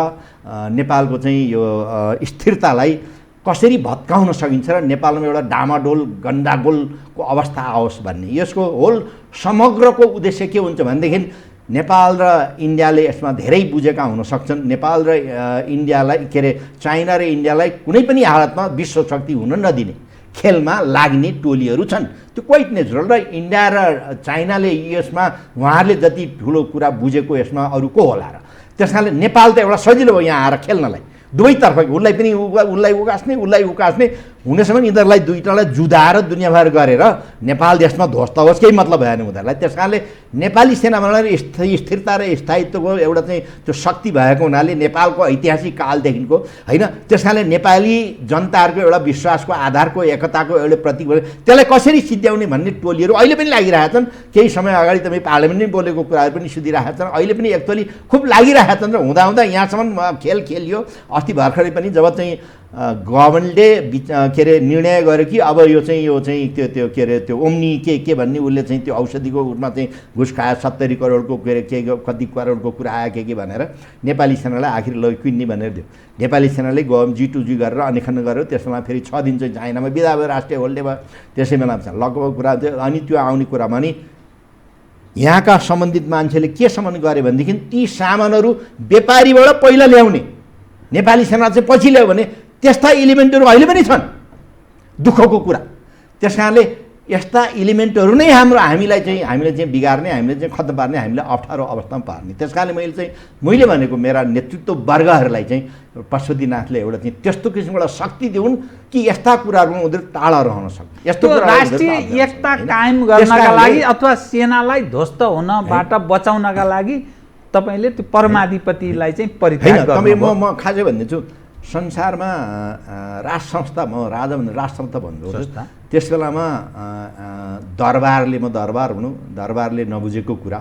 नेपालको चाहिँ यो स्थिरतालाई कसरी भत्काउन सकिन्छ र नेपालमा एउटा डामाडोल गन्डागोलको अवस्था आओस् भन्ने। यसको होल समग्रको उद्देश्य के हुन्छ भनेदेखि नेपाल र इन्डियाले यसमा धेरै बुझेका हुन सक्छन्। नेपाल र इन्डियालाई के अरे चाइना र इन्डियालाई कुनै पनि हालतमा विश्व शक्ति हुन नदिने खेलमा लाग्ने टोलीहरू छन्। त्यो क्वाइट नेचुरल। र इन्डिया र चाइनाले यसमा उहाँहरूले जति ठुलो कुरा बुझेको यसमा अरू को होला र। त्यस कारणले नेपाल त एउटा सजिलो हो यहाँ आएर खेल्नलाई, दुवैतर्फ उसलाई पनि उसलाई उकास्ने हुनेसम्म यिनीहरूलाई दुईटालाई जुधाएर दुनियाँभर गरेर नेपाल देशमा ध्वस्त होस्, केही मतलब भएन उनीहरूलाई। त्यस कारणले नेपाली सेनामा स्थिरता र स्थायित्वको एउटा चाहिँ त्यो शक्ति भएको हुनाले नेपालको ऐतिहासिक कालदेखिको होइन, त्यस कारणले नेपाली जनताहरूको एउटा विश्वासको आधारको एकताको एउटा प्रतीक भयो। त्यसलाई कसरी सिद्ध्याउने भन्ने टोलीहरू अहिले पनि लागिरहेछन्। केही समय अगाडि तपाईँ पार्लियामेन्टमै बोलेको कुराहरू पनि सुधिरहेका छन्, अहिले पनि एकचोटि खुब लागिरहेका छन्। र हुँदा यहाँसम्म खेल खेलियो। अस्ति भर्खरै पनि जब चाहिँ गभर्मेन्टले के अरे निर्णय गर्यो कि अब यो चाहिँ त्यो के अरे त्यो ओम्नी के भन्ने उसले चाहिँ त्यो औषधिको रूपमा चाहिँ घुस खायो 70 करोडको के अरे के कति करोडको कुरा आयो के भनेर नेपाली सेनालाई आखिर ल किन्ने भनेर दियो। नेपाली सेनाले G2G गरेर अनेखन गर्यो। त्यसमा फेरि 6 दिन चाहिँ चाइनामा बिदा भयो, राष्ट्रिय होल्डे भयो। त्यसै बेला लगभग कुरा थियो। अनि त्यो आउने कुरामा नि यहाँका सम्बन्धित मान्छेले के सम्बन्ध गरे भनेदेखि ती सामानहरू व्यापारीबाट पहिला ल्याउने, नेपाली सेना चाहिँ पछि ल्यायो भने त्यस्ता इलिमेन्टहरू अहिले पनि छन्। दुःखको कुरा। त्यस कारणले यस्ता इलिमेन्टहरू नै हामीलाई चाहिँ बिगार्ने, हामीले चाहिँ खत्तम पार्ने, हामीलाई अप्ठ्यारो अवस्थामा पार्ने। त्यस कारणले मैले भनेको मेरा नेतृत्व वर्गहरूलाई चाहिँ पशुपतिनाथले एउटा चाहिँ त्यस्तो किसिमको शक्ति दिउन् कि यस्ता कुराहरूमा उनीहरू टाढा रहन सक्छ। यस्तो राष्ट्रिय एकता कायम गर्नका लागि अथवा सेनालाई ध्वस्त हुनबाट बचाउनका लागि तपाईले त्यो परमाधिपतिलाई चाहिँ परित्याग गर्नुभयो। म खासै भन्दैछु, संसारमा राष्ट्र संस्था, म राजा भन्दा राष्ट्र संस्था भन्छु। त्यस बेलामा दरबारले नबुझेको कुरा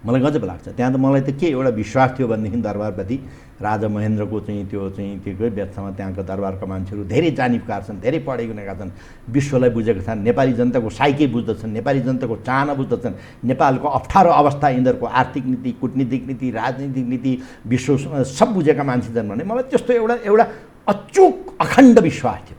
मलाई गजब लाग्छ। त्यहाँ त मलाई त के एउटा विश्वास थियो भनेदेखि दरबारप्रति राजा महेन्द्रको चाहिँ त्यो व्यवस्थामा त्यहाँका दरबारका मान्छेहरू धेरै जानिफकार छन्, धेरै पढेका छन्, विश्वलाई बुझेका छन्, नेपाली जनताको साइके बुझ्दछन्, नेपाली जनताको चाहना बुझ्दछन्, नेपालको अप्ठ्यारो अवस्था, यिनीहरूको आर्थिक नीति, कुटनीतिक नीति, राजनीतिक नीति, विश्व सब बुझेका मान्छे छन् भने मलाई त्यस्तो एउटा अचूक अखण्ड विश्वास थियो।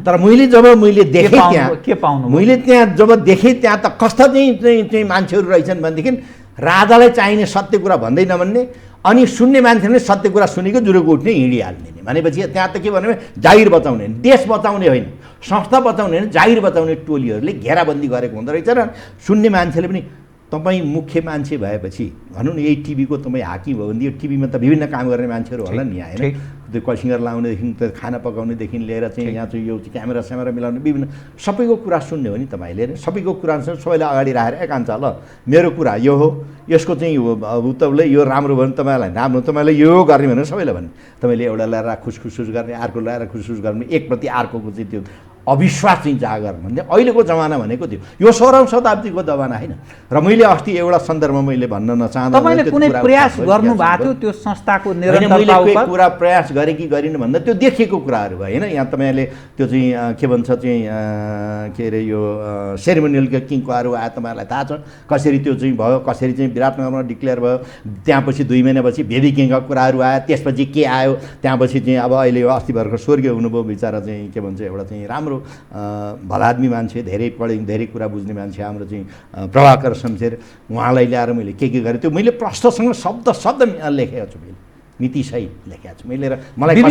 तर मैले देखेँ जब देखेँ त्यहाँ त कस्ता चाहिँ मान्छेहरू रहेछन् भनेदेखि राजालाई चाहिने सत्य कुरा भन्दै नभन्ने, अनि सुन्ने मान्छेले सत्य कुरा सुनेको जुरोको उठ्ने हिँडिहाल्ने। भनेपछि त्यहाँ त के भन्यो भने जागिर बचाउने, देश बचाउने होइन, संस्था बचाउने होइन, जागिर बचाउने टोलीहरूले घेराबन्दी गरेको हुँदो रहेछ। र सुन्ने मान्छेले पनि तपाईँ मुख्य मान्छे भएपछि भनौँ न यही टिभीको तपाईँ हाकिम भयो भने यो टिभीमा त विभिन्न काम गर्ने मान्छेहरू होला नि यहाँ, होइन? त्यो कसिङ्गर लाउनेदेखि त खाना पकाउनेदेखि लिएर चाहिँ यहाँ चाहिँ यो क्यामेरा स्यामेरा मिलाउने विभिन्न सबैको कुरा सुन्ने हो नि तपाईँले। सबैको कुरा सबैलाई अगाडि राखेर एकान्छ ल मेरो कुरा यो हो, यसको चाहिँ उत्तरले यो राम्रो भयो भने तपाईँलाई राम्रो, तपाईँले यो गर्ने भनेर सबैलाई भन्ने। तपाईँले एउटा ल्याएर खुसखुस गर्ने, अर्को ल्याएर खुसखुस गर्ने, एकप्रति अर्कोको चाहिँ त्यो अविश्वास चाहिँ जागर भन्ने अहिलेको जमाना भनेको थियो। यो 16औं शताब्दीको जमाना होइन। र मैले अस्ति एउटा सन्दर्भमा मैले भन्न नचाहँदा तपाईँले कुनै प्रयास गर्नुभएको थियो त्यो संस्थाको निरन्तरता उपर? कुरा प्रयास गरे कि गरिन भन्दा त्यो देखिएको कुराहरू भयो होइन। यहाँ तपाईँले त्यो चाहिँ के भन्छ चाहिँ के अरे यो सेरिमोनियल किङकोहरू आयो, तपाईँहरूलाई थाहा छ कसरी त्यो चाहिँ भयो, कसरी चाहिँ विराटनगरमा डिक्लेयर भयो, त्यहाँपछि 2 महिनापछि बेबी किङका कुराहरू आयो, त्यसपछि के आयो, त्यहाँपछि चाहिँ अब अहिले अस्ति भर्खर स्वर्गीय हुनुभयो बिचरा चाहिँ के भन्छ एउटा चाहिँ राम्रो भलादमी मान्छे, धेरै पढे, धेरै कुरा बुझ्ने मान्छे हाम्रो चाहिँ प्रभाकर शमशेर, उहाँलाई ल्याएर मैले के गरेँ त्यो मैले प्रश्नसँग शब्द लेखेको छु, मैले नीतिसहित लेखेको छु मैले। मलाई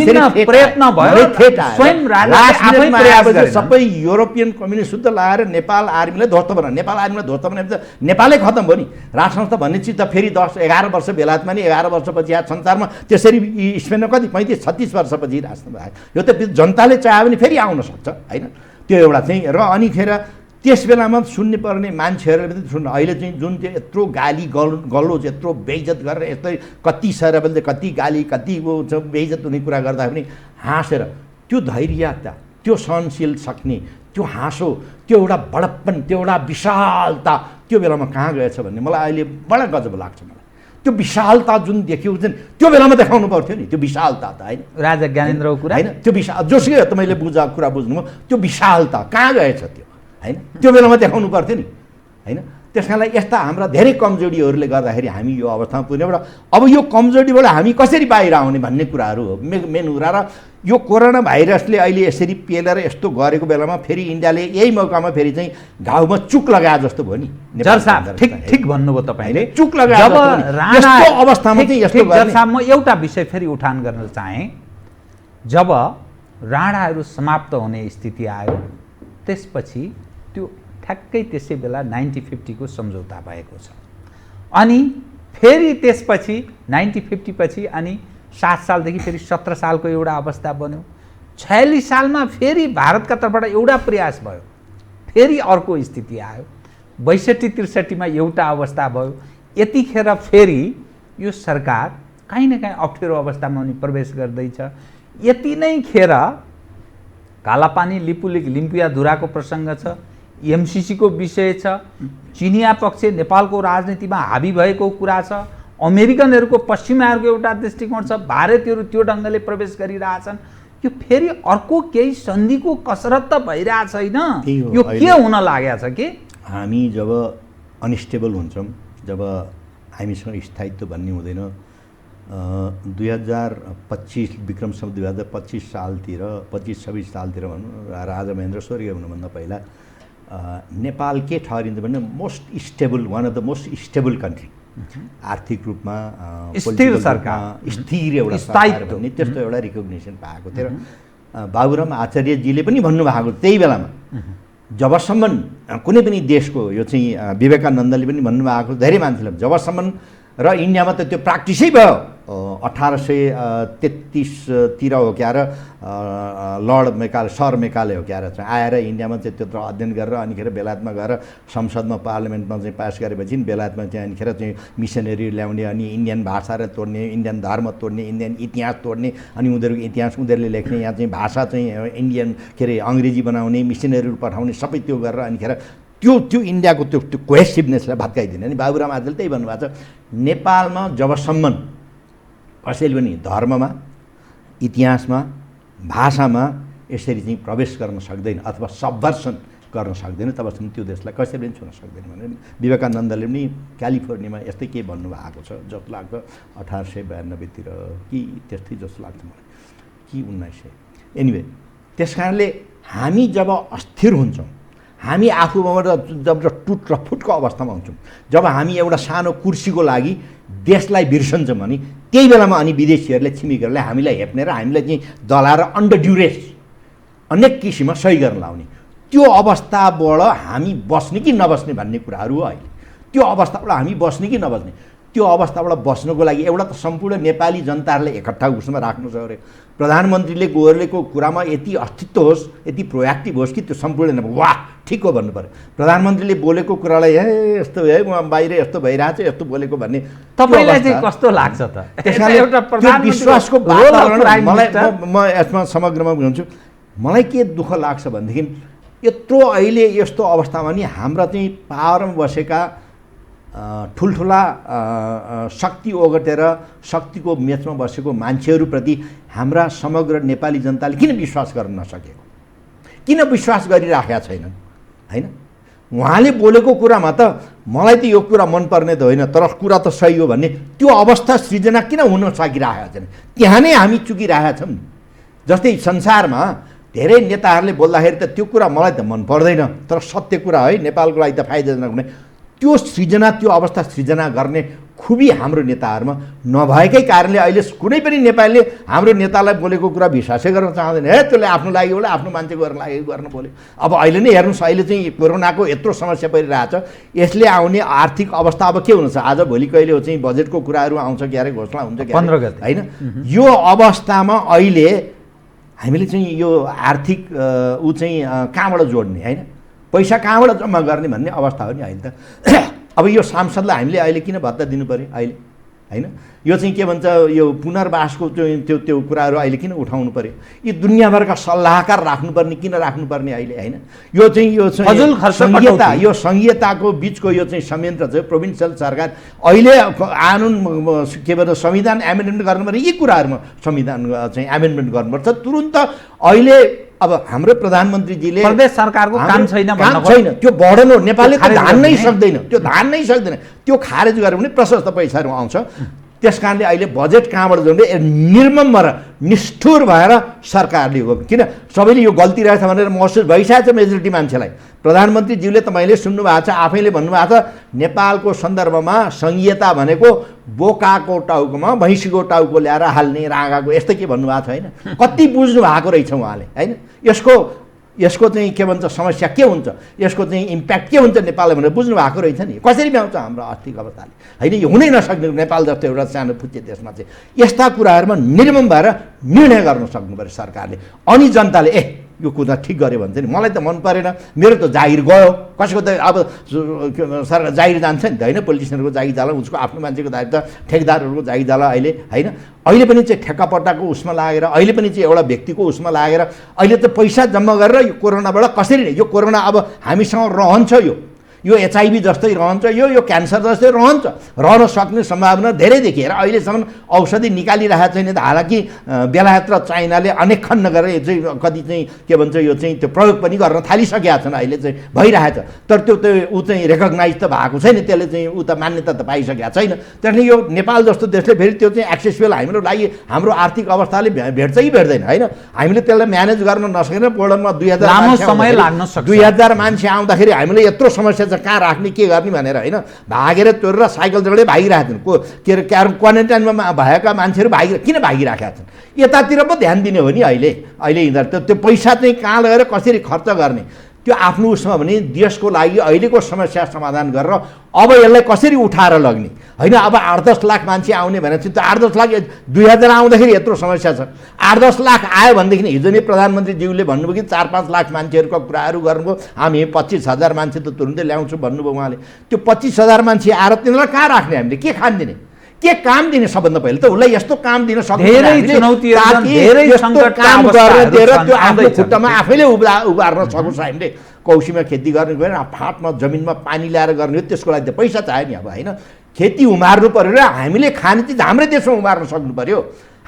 प्रयत्न भयो, स्वयं राजाले प्रयास गरे। सबै युरोपियन कम्युनिस्ट शुद्ध लाएर नेपाल आर्मीलाई ध्वस्त बनायो। नेपाल आर्मीलाई ध्वस्त बनाएपछि नेपालै खत्म भयो नि। राज संस्था भन्ने चिज त फेरि 10-11 वर्ष बेलायतमा नि 11 वर्षपछि आयो संसारमा। त्यसरी स्पेनमा कति 35-36 वर्षपछि राज संस्था आयो। यो त जनताले चाह्यो भने फेरि आउन सक्छ होइन। त्यो एउटा चाहिँ र अनिखेर त्यस बेलामा सुन्ने पर्ने मान्छेहरूले पनि सुन्नु। अहिले चाहिँ जुन चाहिँ यत्रो गाली गलोज यत्रो बेइज्जत गरेर यस्तै कति सरबलले कति गाली कति बेइज्जत हुने कुरा गर्दा पनि हाँसेर त्यो धैर्यता, त्यो सहनशील सक्ने, त्यो हाँसो, त्यो एउटा बडप्पन, त्यो एउटा विशालता त्यो बेलामा कहाँ गएछ भन्ने मलाई अहिले बडा गजब लाग्छ। मलाई त्यो विशालता जुन देख्यो चाहिँ त्यो बेलामा देखाउनु पर्थ्यो नि, त्यो विशालता त होइन। राजा ज्ञानेन्द्रको कुरा होइन, त्यो विशाल जोसुकै तपाईँले कुरा बुझ्नुभयो, त्यो विशालता कहाँ गएछ त्यो होइन, त्यो बेलामा देखाउनु पर्थ्यो नि होइन। त्यस कारणले यस्ता हाम्रा धेरै कमजोरीहरूले गर्दाखेरि हामी यो अवस्थामा पुग्यौँ। र अब यो कमजोरीबाट हामी कसरी बाहिर आउने भन्ने कुराहरू हो मेन कुरा। र यो कोरोना भाइरसले अहिले यसरी पेलेर यस्तो गरेको बेलामा फेरि इन्डियाले यही मौकामा फेरि चाहिँ घाउमा चुक लगाए जस्तो भयो नि। ठिक भन्नुभयो तपाईँले, चुक लगाए यस्तो अवस्थामा चाहिँ यस्तो गर्ने। म एउटा विषय फेरि उठान गर्न चाहेँ। जब राणाहरू समाप्त हुने स्थिति आयो त्यसपछि त्यो ठ्याक्कै त्यसै बेला 1950 को सम्झौता भएको छ। अनि फेरि त्यसपछि 1950 पछि अनि 7 सालदेखि फेरि 17 सालको एउटा अवस्था बन्यो। 46 सालमा फेरि भारतका तर्फबाट एउटा प्रयास भयो, फेरि अर्को स्थिति आयो। 62-63 मा एउटा अवस्था भयो। यतिखेर फेरि यो सरकार कहीँ न कहीँ अप्ठ्यारो अवस्थामा पनि प्रवेश गर्दैछ। यति नै खेर कालापानी लिम्पिया धुराको प्रसङ्ग छ, एमसीसीको विषय छ, चिनिया पक्ष नेपालको राजनीतिमा हाबी भएको कुरा छ, अमेरिकनहरूको पश्चिमाहरूको एउटा दृष्टिकोण छ, भारतीयहरू त्यो ढङ्गले प्रवेश गरिरहेछन्। यो फेरि अर्को केही सन्धिको कसरत त भइरहेछ होइन? यो के हुन लागेको छ कि हामी जब अनस्टेबल हुन्छौँ, जब हामीसँग स्थायित्व भन्ने हुँदैन। 2025 विक्रम सम्वत 2025 सालतिर 25-26 सालतिर भनौँ राजा महेन्द्र स्वर्गीय हुनुभन्दा पहिला नेपाल के ठहरिन्छ भने most stable, one of the most stable country, आर्थिक रूपमा स्थिर सरकार, स्थिर एउटा सरकार भन्ने त्यस्तो एउटा रिकग्निसन पाएको थियो। बाबुराम आचार्यजीले पनि भन्नुभएको त्यही बेलामा, जबसम्म कुनै पनि देशको यो चाहिँ विवेकानन्दले पनि भन्नुभएको, धेरै मान्छेले जबसम्म र इन्डियामा त त्यो प्र्याक्टिसै भयो 1833 तिर हो क्या र सर मेकाले हो क्या र चाहिँ आएर इन्डियामा चाहिँ त्यत्रो अध्ययन गरेर अनिखेर बेलायतमा गएर संसदमा पार्लियामेन्टमा चाहिँ पास गरेपछि बेलायतमा चाहिँ अनिखेर चाहिँ मिसनरी ल्याउने, अनि इन्डियन भाषा तोड्ने, इन्डियन धर्म तोड्ने, इन्डियन इतिहास तोड्ने, अनि उनीहरूको इतिहास उनीहरूले लेख्ने, यहाँ चाहिँ भाषा चाहिँ इन्डियन के अरे अङ्ग्रेजी बनाउने, मिसनरीहरू पठाउने, सबै त्यो गरेर अनिखेर त्यो इन्डियाको त्यो कोहेसिभनेसलाई भत्काइदिने। अनि बाबुराम आचार्यले त्यही भन्नुभएको छ, नेपालमा जबसम्म कसैले पनि धर्ममा, इतिहासमा, भाषामा यसरी चाहिँ प्रवेश गर्न सक्दैन अथवा सबभर्सन गर्न सक्दैन, तबसम्म त्यो देशलाई कसैले पनि छुन सक्दैन भनेर विवेकानन्दले पनि क्यालिफोर्नियामा यस्तै के भन्नुभएको छ जस्तो लाग्छ 1892तिर कि त्यस्तै जस्तो लाग्छ मलाई, कि 1900। एनिवे, त्यस कारणले हामी जब अस्थिर हुन्छौँ, हामी आफूबाट जब टुट र फुटको अवस्थामा हुन्छौँ, जब हामी एउटा सानो कुर्सीको लागि देशलाई बिर्सन्छौँ भने त्यही बेलामा अनि विदेशीहरूले छिमेकीहरूले हामीलाई हेप्ने र हामीलाई चाहिँ दलाएर अन्डर ड्युरेस अनेक किसिममा सही गर्न लाउने, त्यो अवस्थाबाट हामी बस्ने कि नबस्ने भन्ने कुराहरू हो अहिले। त्यो अवस्थाबाट हामी बस्ने कि नबस्ने, त्यो अवस्थाबाट बस्नको लागि एउटा त सम्पूर्ण नेपाली जनताहरूलाई एकट्ठा उसमा राख्नु छ अरे। प्रधानमन्त्रीले गोर्लेको कुरामा यति अस्तित्व होस्, यति प्रोएक्टिभ होस् कि त्यो सम्पूर्ण वाह ठिक हो भन्नु पर्यो। प्रधानमन्त्रीले बोलेको कुरालाई ए यस्तो है उहाँ बाहिर यस्तो भइरहेछ यस्तो बोलेको भन्ने तपाईँलाई चाहिँ कस्तो लाग्छ त? त्यसकारण विश्वासको वातावरण मलाई म यसमा समग्रमा भन्छु, मलाई के दुःख लाग्छ भनेदेखि यत्रो अहिले यस्तो अवस्थामा नि हाम्रा चाहिँ पावरमा बसेका ठुल्ठुला शक्ति ओगटेर शक्तिको मेचमा बसेको मान्छेहरूप्रति हाम्रा समग्र नेपाली जनताले किन विश्वास गर्न नसकेको, किन विश्वास गरिराखेका छैनन् होइन? उहाँले बोलेको कुरामा त मलाई त यो कुरा मनपर्ने त होइन, तर कुरा त सही हो भन्ने त्यो अवस्था सृजना किन हुन सकिरहेका छैन? त्यहाँ नै हामी चुकिरहेका छौँ। जस्तै संसारमा धेरै नेताहरूले बोल्दाखेरि त त्यो कुरा मलाई त मन पर्दैन, तर सत्य कुरा है, नेपालको लागि त फाइदाजनक हुने त्यो सृजना, त्यो अवस्था सृजना गर्ने खुबी हाम्रो नेताहरूमा नभएकै कारणले अहिले कुनै पनि नेपालीले हाम्रो नेतालाई बोलेको कुरा विश्वासै गर्न चाहँदैन। हे त्यसले आफ्नो लागि बोले, आफ्नो मान्छे गर्न लागि गर्न बोल्यो। अब अहिले नै हेर्नुहोस्, अहिले चाहिँ कोरोनाको यत्रो समस्या परिरहेछ, यसले आउने आर्थिक अवस्था अब के हुनुहुन्छ? आज भोलि कहिले हो चाहिँ बजेटको कुराहरू आउँछ क्यारे, घोषणा हुन्छ 15 गते होइन? यो अवस्थामा अहिले हामीले चाहिँ यो आर्थिक ऊ चाहिँ कहाँबाट जोड्ने होइन, पैसा कहाँबाट जम्मा गर्ने भन्ने अवस्था हो नि अहिले त। अब यो सांसदलाई हामीले अहिले किन भत्ता दिनु पऱ्यो अहिले होइन? यो चाहिँ के भन्छ, यो पुनर्वासको त्यो त्यो कुराहरू अहिले किन उठाउनु पऱ्यो? यी दुनियाँभरका सल्लाहकार राख्नुपर्ने किन राख्नुपर्ने अहिले होइन? यो चाहिँ यो संहिताको बिचको यो चाहिँ संयन्त्र चाहिँ प्रोभिन्सियल सरकार अहिले कानुन के भन्छ संविधान एमेन्डमेन्ट गर्नुपर्ने, यी कुराहरूमा संविधान चाहिँ एमेन्डमेन्ट गर्नुपर्छ तुरुन्त। अहिले अब हाम्रो प्रधानमन्त्रीजीले प्रदेश सरकारको काम छैन, त्यो बढ्नु नेपालले धान्न नै सक्दैन, त्यो धान्न नै सक्दैन, त्यो खारेज गर्यो भने प्रशस्त पैसाहरू आउँछ। त्यस कारणले अहिले बजेट कहाँबाट जोड्ने निर्मम र निष्ठुर भएर सरकारले हो। किन सबैले यो गल्ती रहेछ भनेर महसुस भइसकेको छ मेजोरिटी मान्छेलाई। प्रधानमन्त्रीज्यूले तपाईँले सुन्नुभएको छ, आफैले भन्नुभएको छ, नेपालको सन्दर्भमा संहिता भनेको बोकाको टाउकोमा भैँसीको टाउको ल्याएर हाल्ने रागाको यस्तै के भन्नुभएको छ होइन? कति बुझ्नु भएको रहेछ उहाँले होइन? यसको चाहिँ के भन्छ समस्या के हुन्छ, यसको चाहिँ इम्प्याक्ट के हुन्छ नेपाललाई भनेर बुझ्नु भएको रहेछ नि। कसरी भ्याउँछ हाम्रो आर्थिक अवस्थाले होइन? यो हुनै नसक्ने नेपाल जस्तो एउटा सानो फुच्चे देशमा चाहिँ यस्ता कुराहरूमा निर्मम भएर निर्णय गर्न सक्नु पऱ्यो सरकारले। अनि जनताले यो कुरा ठिक गर्यो भने चाहिँ मलाई त मन परेन, मेरो त जागिर गयो, कसैको त अब सरकार जागिर जान्छ नि त होइन? पोलिटिसियनहरूको जागिर जाला, उसको आफ्नो मान्छेको जागिर त ठेकदारहरूको जागिर जाला अहिले होइन? अहिले पनि चाहिँ ठेक्कापट्टाको उसमा लागेर, अहिले पनि चाहिँ एउटा व्यक्तिको उसमा लागेर अहिले त पैसा जम्मा गरेर यो कोरोनाबाट कसरी, यो कोरोना अब हामीसँग रहन्छ, यो एचआइभी जस्तै रहन्छ, यो क्यान्सर जस्तै रहन सक्ने सम्भावना धेरै देखिएर अहिलेसम्म औषधि निकालिरहेको छैन। हालाकि बेलायत र चाइनाले अनेक खण्ड गरेर यो चाहिँ कति चाहिँ के भन्छ यो चाहिँ त्यो प्रयोग पनि गर्न थालिसकेका छन्, अहिले चाहिँ भइरहेछ। तर त्यो ऊ चाहिँ रेकग्नाइज त भएको छैन, त्यसले चाहिँ ऊ त मान्यता त पाइसकेका छैन। त्यसले यो नेपाल जस्तो देशले फेरि त्यो चाहिँ एक्सेसिबल हाम्रो लागि हाम्रो आर्थिक अवस्थाले भेट्छ कि भेट्दैन होइन? हामीले त्यसलाई म्यानेज गर्न नसकेर पोर्टलमा 2000 मान्छे आउँदाखेरि हामीले यत्रो समस्या कहाँ राख्ने के गर्ने भनेर होइन? भागेर चोरेर साइकल चढेर भागिरहेका छन्। के अरे क्वारेन्टाइनमा भएका मान्छेहरू किन भागिराखेका छन्? यतातिर पो ध्यान दिने हो नि अहिले यिनीहरू त्यो पैसा चाहिँ कहाँ लगेर कसरी खर्च गर्ने त्यो आफ्नो उसमा भने देशको लागि अहिलेको समस्या समाधान गरेर अब यसलाई कसरी उठाएर लग्ने होइन? अब 8-10 लाख मान्छे आउने भने चाहिँ त्यो 8-10 लाख 2000 आउँदाखेरि यत्रो समस्या छ। 8-10 लाख आयो भनेदेखि हिजो नै प्रधानमन्त्रीज्यूले भन्नुभयो कि 4-5 लाख मान्छेहरूको कुराहरू गर्नुभयो, हामी 25,000 मान्छे त तुरुन्तै ल्याउँछौँ भन्नुभयो उहाँले। त्यो 25,000 मान्छे आएर तिनीहरूलाई कहाँ राख्ने, हामीले के खान दिने? के काम दिने सबभन्दा पहिले त उसलाई यस्तो काम दिन सक्नु धेरै चुनौतीहरू छन्, धेरै सङ्कटका काम गरेर अवस्थाहरू दिएर छन्, त्यो आफ्नो आउँदैछन्। खुट्टामा आफैले उबार्न सकोस् हामीले कौशीमा खेती गर्ने गएर फाँटमा जमिनमा पानी ल्याएर गर्ने हो त्यसको लागि त पैसा चाहियो नि अब होइन खेती उमार्नु पर्यो र हामीले खाने चिज हाम्रै देशमा उमार्न सक्नु पर्यो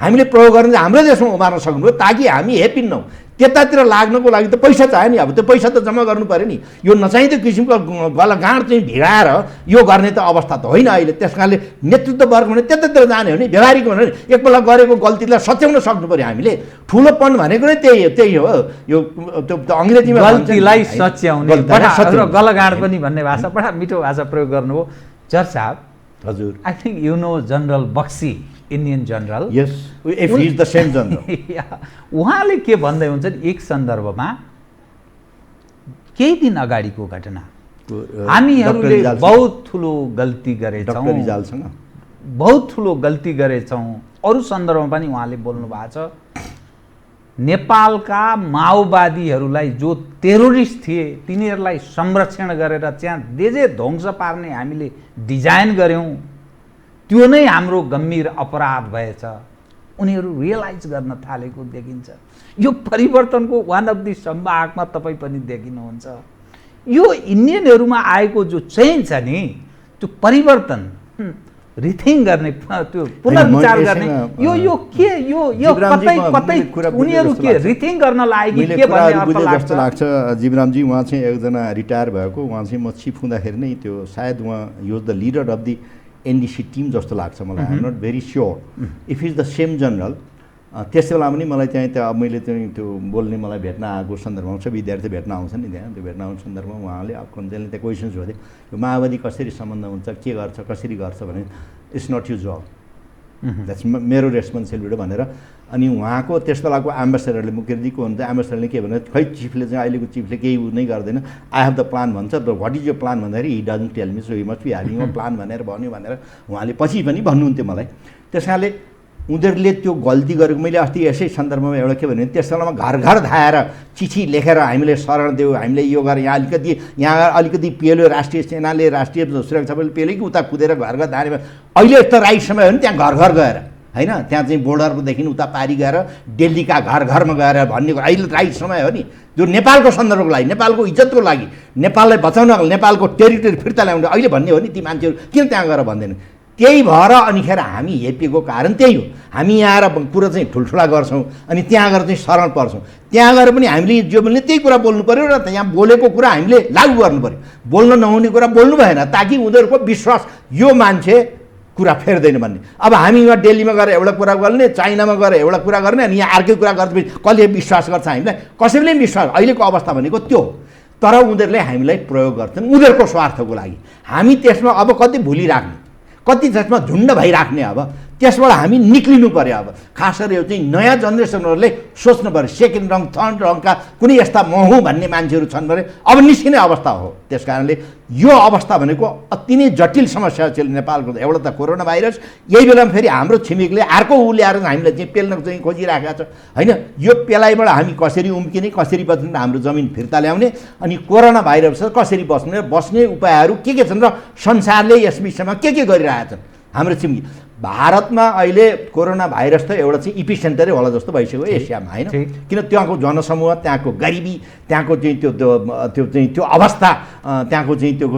हामीले प्रयोग गर्ने हाम्रो देशमा उमार्न सक्नु पर्यो ताकि हामी हेप्पी नहौँ त्यतातिर लाग्नको लागि त पैसा चाहियो नि अब त्यो पैसा त जम्मा गर्नु पर्यो नि यो नचाहिँदो किसिमको गलगाँड चाहिँ भिडाएर यो गर्ने त अवस्था त होइन अहिले त्यस कारणले नेतृत्व वर्ग भने त्यतातिर जाने हो नि व्यवहारिक भने एकपल्ट गरेको गल्तीलाई सच्याउन सक्नु पर्यो हामीले ठुलोपन भनेको नै त्यही हो यो त्यो अङ्ग्रेजीमा गल्तीलाई सच्याउने र गलगाँड पनि भन्ने भाषा बडा मिठो भाषा प्रयोग गर्नुभयो। जज साहब हजुर I think you know general Bakshi Indian general yes if he is the same general उहाँले के भन्दै हुन्छ एक सन्दर्भमा केही दिन अगाडिको घटना हामीहरूले बहुत ठुलो गल्ती गरेछौँ बहुत ठुलो गल्ती गरेछौँ अरू सन्दर्भमा पनि उहाँले बोल्नु भएको छ नेपालका माओवादीहरूलाई जो टेरोरिस्ट थिए तिनीहरूलाई संरक्षण गरेर त्यहाँ देशे ध्वंस पार्ने हामीले डिजाइन गऱ्यौँ त्यो नै हाम्रो गम्भीर अपराध भएछ उनीहरू रियलाइज गर्न थालेको देखिन्छ। यो परिवर्तनको वान अफ दि सम्भागमा तपाईँ पनि देखिनुहुन्छ। यो इन्डियनहरूमा आएको जो चेन्ज छ नि त्यो परिवर्तन रिथिङ गर्ने त्यो पुनर्विचार गर्ने यो के यो कतै कतै उनीहरू के रिथिङ गर्न लागि के भन्ने अर्थ जस्तो लाग्छ। जीवरामजी उहाँ चाहिँ एकजना रिटायर भएको उहाँ चाहिँ म चिफ हुँदाखेरि नै त्यो सायद उहाँ यो the leader of the NDC team जस्तो लाग्छ मलाई I'm not very sure if is the same general. त्यस बेला पनि मलाई चाहिँ त्यो मैले चाहिँ त्यो बोल्ने मलाई भेट्न आएको सन्दर्भमा चाहिँ विद्यार्थी भेट्न आउँछ नि त्यहाँ त्यो भेट्न आउने सन्दर्भमा उहाँले अब कन्जेलले त्यहाँ क्वेसन्स सोधे यो माओवादी कसरी सम्बन्ध हुन्छ के गर्छ कसरी गर्छ भने it's not you job that's मेरो रेस्पोन्सिबिलिटी भनेर अनि उहाँको त्यस बेलाको एम्बेसडरले मुकेशजीको हुन्छ एम्बेसडरले के भने खै चिफले चाहिँ अहिलेको चिफले केही नै गर्दैन आई हेभ द प्लान भन्छ र वाट इज यो प्लान भन्दाखेरि he doesn't tell me so he must be having a plan भनेर भन्यो भनेर उहाँले पछि पनि भन्नुहुन्थ्यो मलाई। त्यस कारणले उनीहरूले त्यो गल्ती गरेको मैले अस्ति यसै सन्दर्भमा एउटा के भने त्यस बेलामा घर घर धाएर चिठी लेखेर हामीले शरण देऊ हामीले यो गरेर यहाँ अलिकति पेल्यो राष्ट्रिय सेनाले राष्ट्रिय सुरक्षा बलले पेल्यो कि उता कुदेर घर घर धारे अहिले त राइट समय हो नि त्यहाँ घर घर गएर होइन त्यहाँ चाहिँ बोर्डरदेखि उता पारी गएर दिल्लीका घर घरमा गएर भन्ने अहिले राइट समय हो नि जो नेपालको सन्दर्भको लागि नेपालको इज्जतको लागि नेपाललाई बचाउनको नेपालको टेरिटोरी फिर्ता ल्याउने अहिले भन्ने हो नि ती मान्छेहरू किन त्यहाँ गएर भन्दैन त्यही भएर अनिखेर हामी हेपिएको कारण त्यही हो। हामी यहाँ आएर कुरा चाहिँ ठुल्ठुला गर्छौँ अनि त्यहाँ गएर चाहिँ शरण पर्छौँ त्यहाँ गएर पनि हामीले जो बोल्ने त्यही कुरा बोल्नु पऱ्यो र यहाँ बोलेको कुरा हामीले लागू गर्नु पऱ्यो बोल्न नहुने कुरा बोल्नु भएन ताकि उनीहरूको विश्वास यो मान्छे कुरा फेर्दैन भन्ने। अब हामी यहाँ दिल्लीमा गएर एउटा कुरा गर्ने चाइनामा गएर एउटा कुरा गर्ने अनि यहाँ अर्कै कुरा गर्दा कसले विश्वास गर्छ हामीलाई कसैले पनि विश्वास अहिलेको अवस्था भनेको त्यो हो। तर उनीहरूले हामीलाई प्रयोग गर्छन् उनीहरूको स्वार्थको लागि हामी त्यसमा अब कति भुलिराख्ने कति त्यसमा झुन्ड भइराख्ने अब त्यसबाट हामी निक्लिनु पर्यो। अब खास गरेर यो चाहिँ नयाँ जेनेरेसनहरूले सोच्नु पर्यो सेकेन्ड रङ थर्ड रङका कुनै यस्ता महु भन्ने मान्छेहरू छन् भने अब निस्किने अवस्था हो। त्यस कारणले यो अवस्था भनेको अति नै जटिल समस्या छ नेपालको। एउटा त कोरोना भाइरस यही बेलामा फेरि हाम्रो छिमेकले अर्को ऊ ल्याएर हामीलाई चाहिँ पेल्न चाहिँ खोजिराखेको छ होइन। यो पेलाइबाट हामी कसरी उम्किने कसरी बच्ने हाम्रो जमिन फिर्ता ल्याउने अनि कोरोना भाइरस कसरी बस्ने उपायहरू के छन् र संसारले यस विषयमा के गरिरहेछन्। हाम्रो छिमेकी भारतमा अहिले कोरोना भाइरस त एउटा चाहिँ इपिसेन्टरै होला जस्तो भइसक्यो एसियामा होइन किन त्यहाँको जनसमूह त्यहाँको गरिबी त्यहाँको चाहिँ त्यो अवस्था त्यहाँको चाहिँ त्यो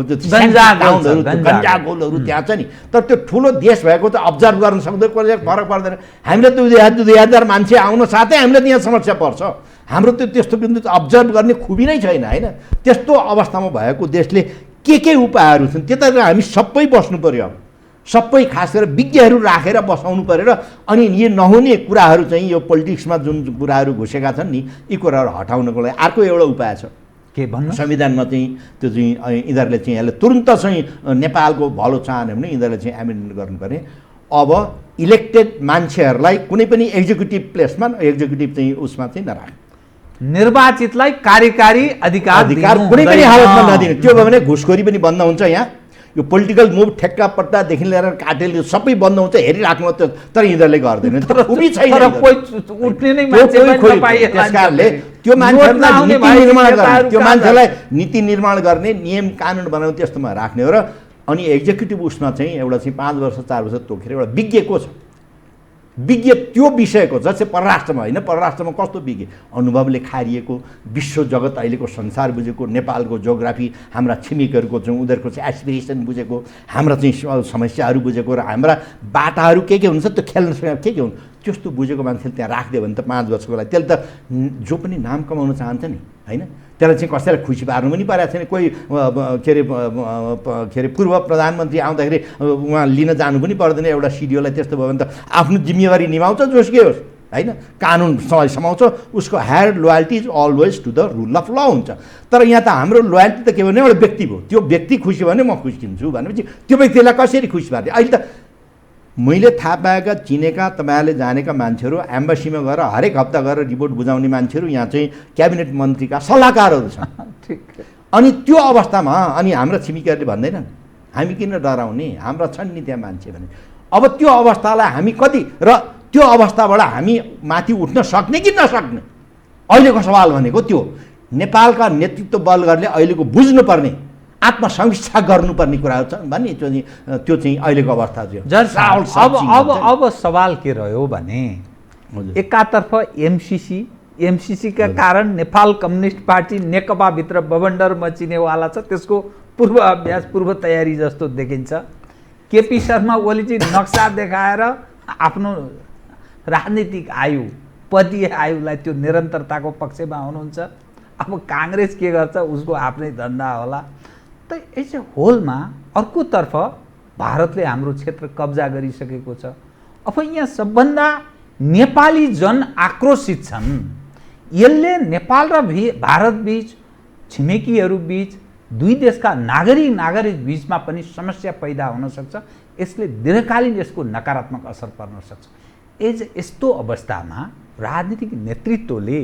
गन्जागोलहरू त्यहाँ छ नि। तर त्यो ठुलो देश भएको त अब्जर्भ गर्न सक्दैन फरक पर्दैन। हामीले त 2000 मान्छे आउन साथै हामीलाई त्यहाँ समस्या पर्छ। हाम्रो त्यो त्यस्तो बिन्दु अब्जर्भ गर्ने खुबी नै छैन होइन। त्यस्तो अवस्थामा भएको देशले के उपायहरू छन् त्यतातिर हामी सबै बस्नु पर्यो। अब सबै खास गरेर विज्ञहरू राखेर बसाउनु पऱ्यो र अनि यी नहुने कुराहरू चाहिँ यो पोलिटिक्समा जुन कुराहरू घुसेका छन् नि यी कुराहरू हटाउनको लागि अर्को एउटा उपाय छ के भन्नु संविधानमा चाहिँ त्यो चाहिँ यिनीहरूले चाहिँ यसले तुरन्त चाहिँ नेपालको भलो चाहने भने यिनीहरूले चाहिँ एमेन्डमेन्ट गर्नुपर्ने। अब इलेक्टेड मान्छेहरूलाई कुनै पनि एक्जिक्युटिभ प्लेसमा एक्जिक्युटिभ चाहिँ उसमा चाहिँ नराख्ने निर्वाचितलाई कार्यकारी अधिकार कुनै पनि हालतमा नदिने। त्यो भयो भने घुसखोरी पनि बन्द हुन्छ। यहाँ यो पोलिटिकल मुभ ठेक्का पट्टादेखि लिएर काटेल सबै बन्द हुन्छ हेरिराख्नु तर यिनीहरूले गर्दैन। त्यस कारणले त्यो मान्छेलाई नीति निर्माण गर्ने नियम कानुन बनाउने त्यस्तोमा राख्ने हो र अनि एक्जिक्युटिभ उसमा चाहिँ एउटा चाहिँ 5 वर्ष 4 वर्ष तोकेर एउटा विज्ञ को छ, विज्ञ त्यो विषयको, जस्तै परराष्ट्रमा होइन, परराष्ट्रमा कस्तो विज्ञ, अनुभवले खारिएको, विश्व जगत अहिलेको संसार बुझेको, नेपालको जोग्राफी, हाम्रा छिमेकीहरूको चाहिँ उनीहरूको चाहिँ एस्पिरेसन बुझेको, हाम्रा चाहिँ समस्याहरू बुझेको र हाम्रा बाटाहरू के हुन्छ त्यो खेल्न सक्ने के हुन् त्यस्तो बुझेको मान्छेले त्यहाँ राखिदियो भने त 5 वर्षको लागि त्यसले त जो पनि नाम कमाउन चाहन्छ नि होइन, त्यसलाई चाहिँ कसैलाई खुसी पार्नु पनि परेको छैन। कोही के अरे पूर्व प्रधानमन्त्री आउँदाखेरि उहाँ लिन जानु पनि पर्दैन एउटा सिडिओलाई, त्यस्तो भयो भने त आफ्नो जिम्मेवारी निभाउँछ जोसुकै होस् होइन, कानुन समाउँछ, उसको higher loyalty is always to the rule of law हुन्छ। तर यहाँ त हाम्रो लोयल्टी त के भने एउटा व्यक्ति भयो, त्यो व्यक्ति खुसी भने म खुसी हुन्छु भनेपछि त्यो व्यक्तिलाई कसरी खुसी पार्ने। अहिले त मैले थाहा पाएका चिनेका तपाईँहरूले जानेका मान्छेहरू एम्बासीमा गएर हरेक हप्ता गएर रिपोर्ट बुझाउने मान्छेहरू यहाँ चाहिँ क्याबिनेट मन्त्रीका सल्लाहकारहरू छन्। अनि त्यो अवस्थामा अनि हाम्रा छिमेकीहरूले भन्दैनन् हामी किन डराउने, हाम्रा छन् नि त्यहाँ मान्छे भने। अब त्यो अवस्थालाई हामी कति र त्यो अवस्थाबाट हामी माथि उठ्न सक्ने कि नसक्ने, अहिलेको सवाल भनेको त्यो नेपालका नेतृत्व वर्गहरूले अहिलेको बुझ्नुपर्ने आत्मसमीक्षा गर्नुपर्ने कुराहरू छ भन्ने त्यो चाहिँ अहिलेको अवस्था थियो। अब सवाल के रह्यो भने एकातर्फ एमसिसीका कारण नेपाल कम्युनिस्ट पार्टी नेकपाभित्र बबन्डर मचिनेवाला छ, त्यसको पूर्व अभ्यास पूर्व तयारी जस्तो देखिन्छ। केपी शर्मा ओली चाहिँ नक्सा देखाएर आफ्नो राजनीतिक आयु पदीय आयुलाई त्यो निरन्तरताको पक्षमा हुनुहुन्छ। अब काङ्ग्रेस के गर्छ उसको आफ्नै धन्दा होला। त यसै होलमा अर्कोतर्फ भारतले हाम्रो क्षेत्र कब्जा गरिसकेको छ। अब यहाँ सबभन्दा नेपाली जन आक्रोशित छन्। यसले नेपाल र भारत बीच, छिमेकीहरू बीच, दुई देशका नागरिक बीचमा पनि समस्या पैदा हुन सक्छ। यसले दीर्घकालीन यसको नकारात्मक असर पर्न सक्छ। यस्तो अवस्थामा राजनीतिक नेतृत्वले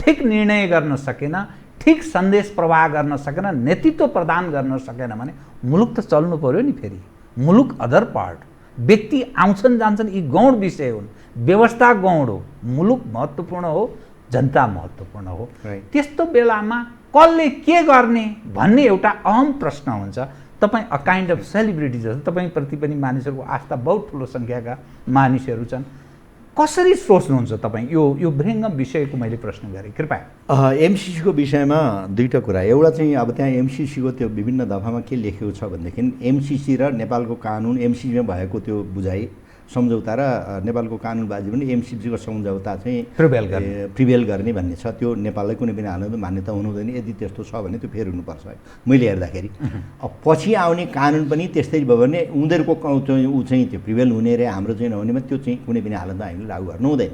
ठिक निर्णय गर्न सकेन, ठिक सन्देश प्रवाह गर्न सकेन, नेतृत्व प्रदान गर्न सकेन भने मुलुक त चल्नु पर्यो नि। फेरि मुलुक अदर पार्ट, व्यक्ति आउँछन् जान्छन्, यी गौण विषय हुन्, व्यवस्था गौण हो, मुलुक महत्त्वपूर्ण हो, जनता महत्त्वपूर्ण हो। त्यस्तो बेलामा कसले के गर्ने भन्ने एउटा अहम प्रश्न हुन्छ। तपाईँ अ काइन्ड अफ सेलिब्रिटी जस्तो तपाईँप्रति पनि मानिसहरूको आस्था बहुत ठुलो सङ्ख्याका मानिसहरू छन्। कसरी सोच्नुहुन्छ तपाईँ यो विहङ्गम विषयको मैले प्रश्न गरेँ, कृपया। एमसिसीको विषयमा दुईवटा कुरा। एउटा चाहिँ अब त्यहाँ एमसिसीको त्यो विभिन्न दफामा के लेखेको छ भनेदेखि एमसिसी र नेपालको कानुन, एमसिसीमा भएको त्यो बुझाइ सम्झौता र नेपालको कानुनबाजी पनि एमसिसीको सम्झौता चाहिँ प्रिभेल गर्ने भन्ने छ। त्यो नेपाललाई कुनै पनि हालतमा मान्यता हुनुहुँदैन। यदि त्यस्तो छ भने त्यो फेरि हुनुपर्छ मैले हेर्दाखेरि। अब पछि आउने कानुन पनि त्यस्तै भयो भने उनीहरूको ऊ चाहिँ त्यो प्रिभेल हुने र हाम्रो चाहिँ नहुनेमा त्यो चाहिँ कुनै पनि हालतमा हामीले लागू गर्नु हुँदैन।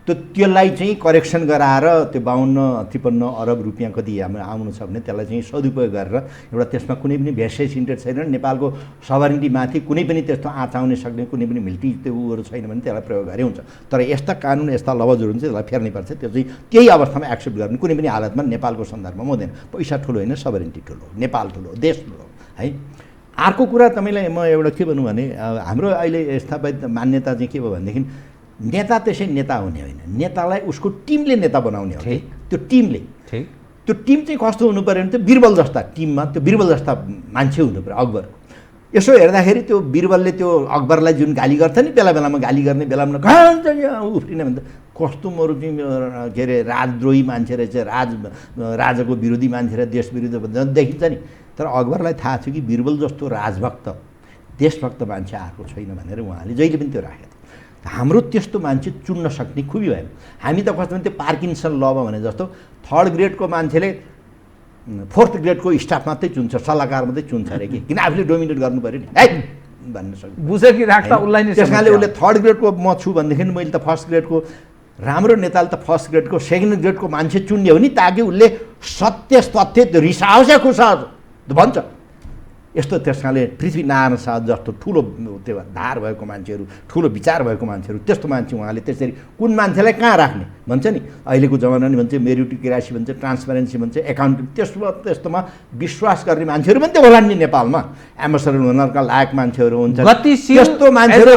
त्यसलाई चाहिँ करेक्सन गराएर त्यो 52-53 अरब रुपियाँ कति हाम्रो आउनु छ भने त्यसलाई चाहिँ सदुपयोग गरेर एउटा त्यसमा कुनै पनि भेस्टेज इन्ट्रेस्ट छैन, नेपालको सभरेनिटीमाथि कुनै पनि त्यस्तो आँच आउन सक्ने कुनै पनि मिल्टी त्यो उहरू छैन भने त्यसलाई प्रयोग गरे हुन्छ। तर यस्ता कानुन यस्ता लवजहरू हुन्छ त्यसलाई फेर्नै पर्छ। त्यो चाहिँ त्यही अवस्थामा एक्सेप्ट गर्ने कुनै पनि हालतमा नेपालको सन्दर्भमा हुँदैन। पैसा ठुलो होइन, सभरेनिटी ठुलो, नेपाल ठुलो, देश ठुलो है। अर्को कुरा तपाईँलाई म एउटा के भनौँ भने हाम्रो अहिले स्थापित मान्यता चाहिँ के भयो भनेदेखि नेता त्यसै नेता हुने होइन, नेतालाई उसको टिमले नेता बनाउने हो। त्यो टिमले त्यो टिम चाहिँ कस्तो हुनु पऱ्यो भने त्यो बिरबल जस्ता टिममा त्यो बिरबल जस्ता मान्छे हुनु पऱ्यो। अकबरको यसो हेर्दाखेरि त्यो बिरबलले त्यो अकबरलाई जुन गाली गर्छ नि, बेला बेलामा गाली गर्ने, बेलामा उफ्रिने भने त कस्तो मरु चाहिँ के अरे राजद्रोही मान्छे रहेछ, राजाको विरोधी मान्छे र देश विरुद्ध भन्दा देखिन्छ नि। तर अकबरलाई थाहा थियो कि बिरबल जस्तो राजभक्त देशभक्त मान्छे आएको छैन भनेर उहाँले जहिले पनि त्यो राखेको। हाम्रो त्यस्तो मान्छे चुन्न सक्ने खुबी भएन। हामी त कस्तो भने त्यो पार्किन्सन लमा भने जस्तो 3rd ग्रेडको मान्छेले 4th ग्रेडको स्टाफ मात्रै चुन्छ, सल्लाहकार मात्रै चुन्छ अरे कि, किन आफूले डोमिनेट गर्नु पऱ्यो नि है भन्न सक्छ। बुझे कि राख्दा उसलाई नै त्यस कारणले उसले 3rd ग्रेडको म छु भनेदेखि मैले त 1st ग्रेडको, राम्रो नेताले त 1st ग्रेडको 2nd ग्रेडको मान्छे चुन्ने हो नि, ताकि उसले सत्य तथ्य रिसाओस् या खुसाओस् भन्छ। यस्तो त्यस कारणले पृथ्वीनारायण शाह जस्तो ठुलो त्यो धार भएको मान्छेहरू, ठुलो विचार भएको मान्छेहरू, त्यस्तो मान्छे उहाँले त्यसरी कुन मान्छेलाई कहाँ राख्ने भन्छ नि। अहिलेको जमाना नि भन्छ मेरिटोक्रेसी भन्छ, ट्रान्सपेरेन्सी भन्छ, एकाउन्ट, त्यस्तोमा विश्वास गर्ने मान्छेहरू पनि त होला नि नेपालमा। एम्बेसडर हुनका लायक मान्छेहरू हुन्छ, त्यस्तो मान्छेहरू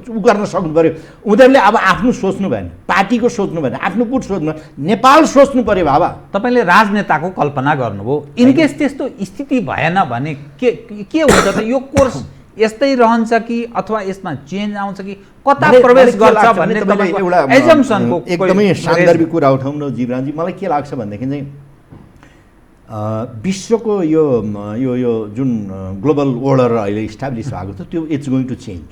उ गर्न सक्नु पऱ्यो। उनीहरूले अब आफ्नो सोच्नु भएन, पार्टीको सोच्नु भएन, आफ्नो गुट सोच्नु, नेपाल सोच्नु पऱ्यो। बाबा तपाईँले राजनेताको कल्पना गर्नुभयो, इनकेस त्यस्तो स्थिति भएन भने के हुन्छ त? यो कोर्स यस्तै रहन्छ कि अथवा यसमा चेन्ज आउँछ कि कता प्रवेश गर्छ भन्ने एउटा एजम्पसनको एकदमै सान्दर्भिक कुरा उठाउनु जीवरामजी। मलाई के लाग्छ भनेदेखि चाहिँ विश्वको यो यो यो जुन ग्लोबल अर्डर अहिले इस्टाब्लिस भएको छ त्यो इट्स गोइङ टु चेन्ज।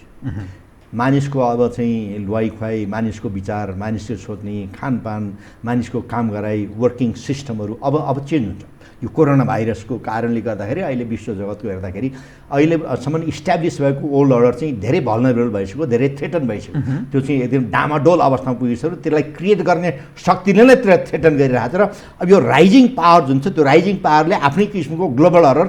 मानिसको अब चाहिँ लुवाई खुवाई, मानिसको विचार, मानिसले सोच्ने खानपान, मानिसको काम गराइ, वर्किङ सिस्टमहरू अब चेन्ज हुन्छ। यो कोरोना भाइरसको कारणले गर्दाखेरि अहिले विश्व जगतको हेर्दाखेरि अहिलेसम्म इस्ट्याब्लिस भएको ओल्ड अर्डर चाहिँ धेरै भल्नरेबल भइसक्यो, धेरै थ्रेटन भइसक्यो। त्यो चाहिँ एकदम डामाडोल अवस्थामा पुगिसक्यो। त्यसलाई क्रिएट गर्ने शक्तिले नै त्यसलाई थ्रेटन गरिरहेको छ। र अब यो राइजिङ पावर जुन छ त्यो राइजिङ पावरले आफ्नै किसिमको ग्लोबल अर्डर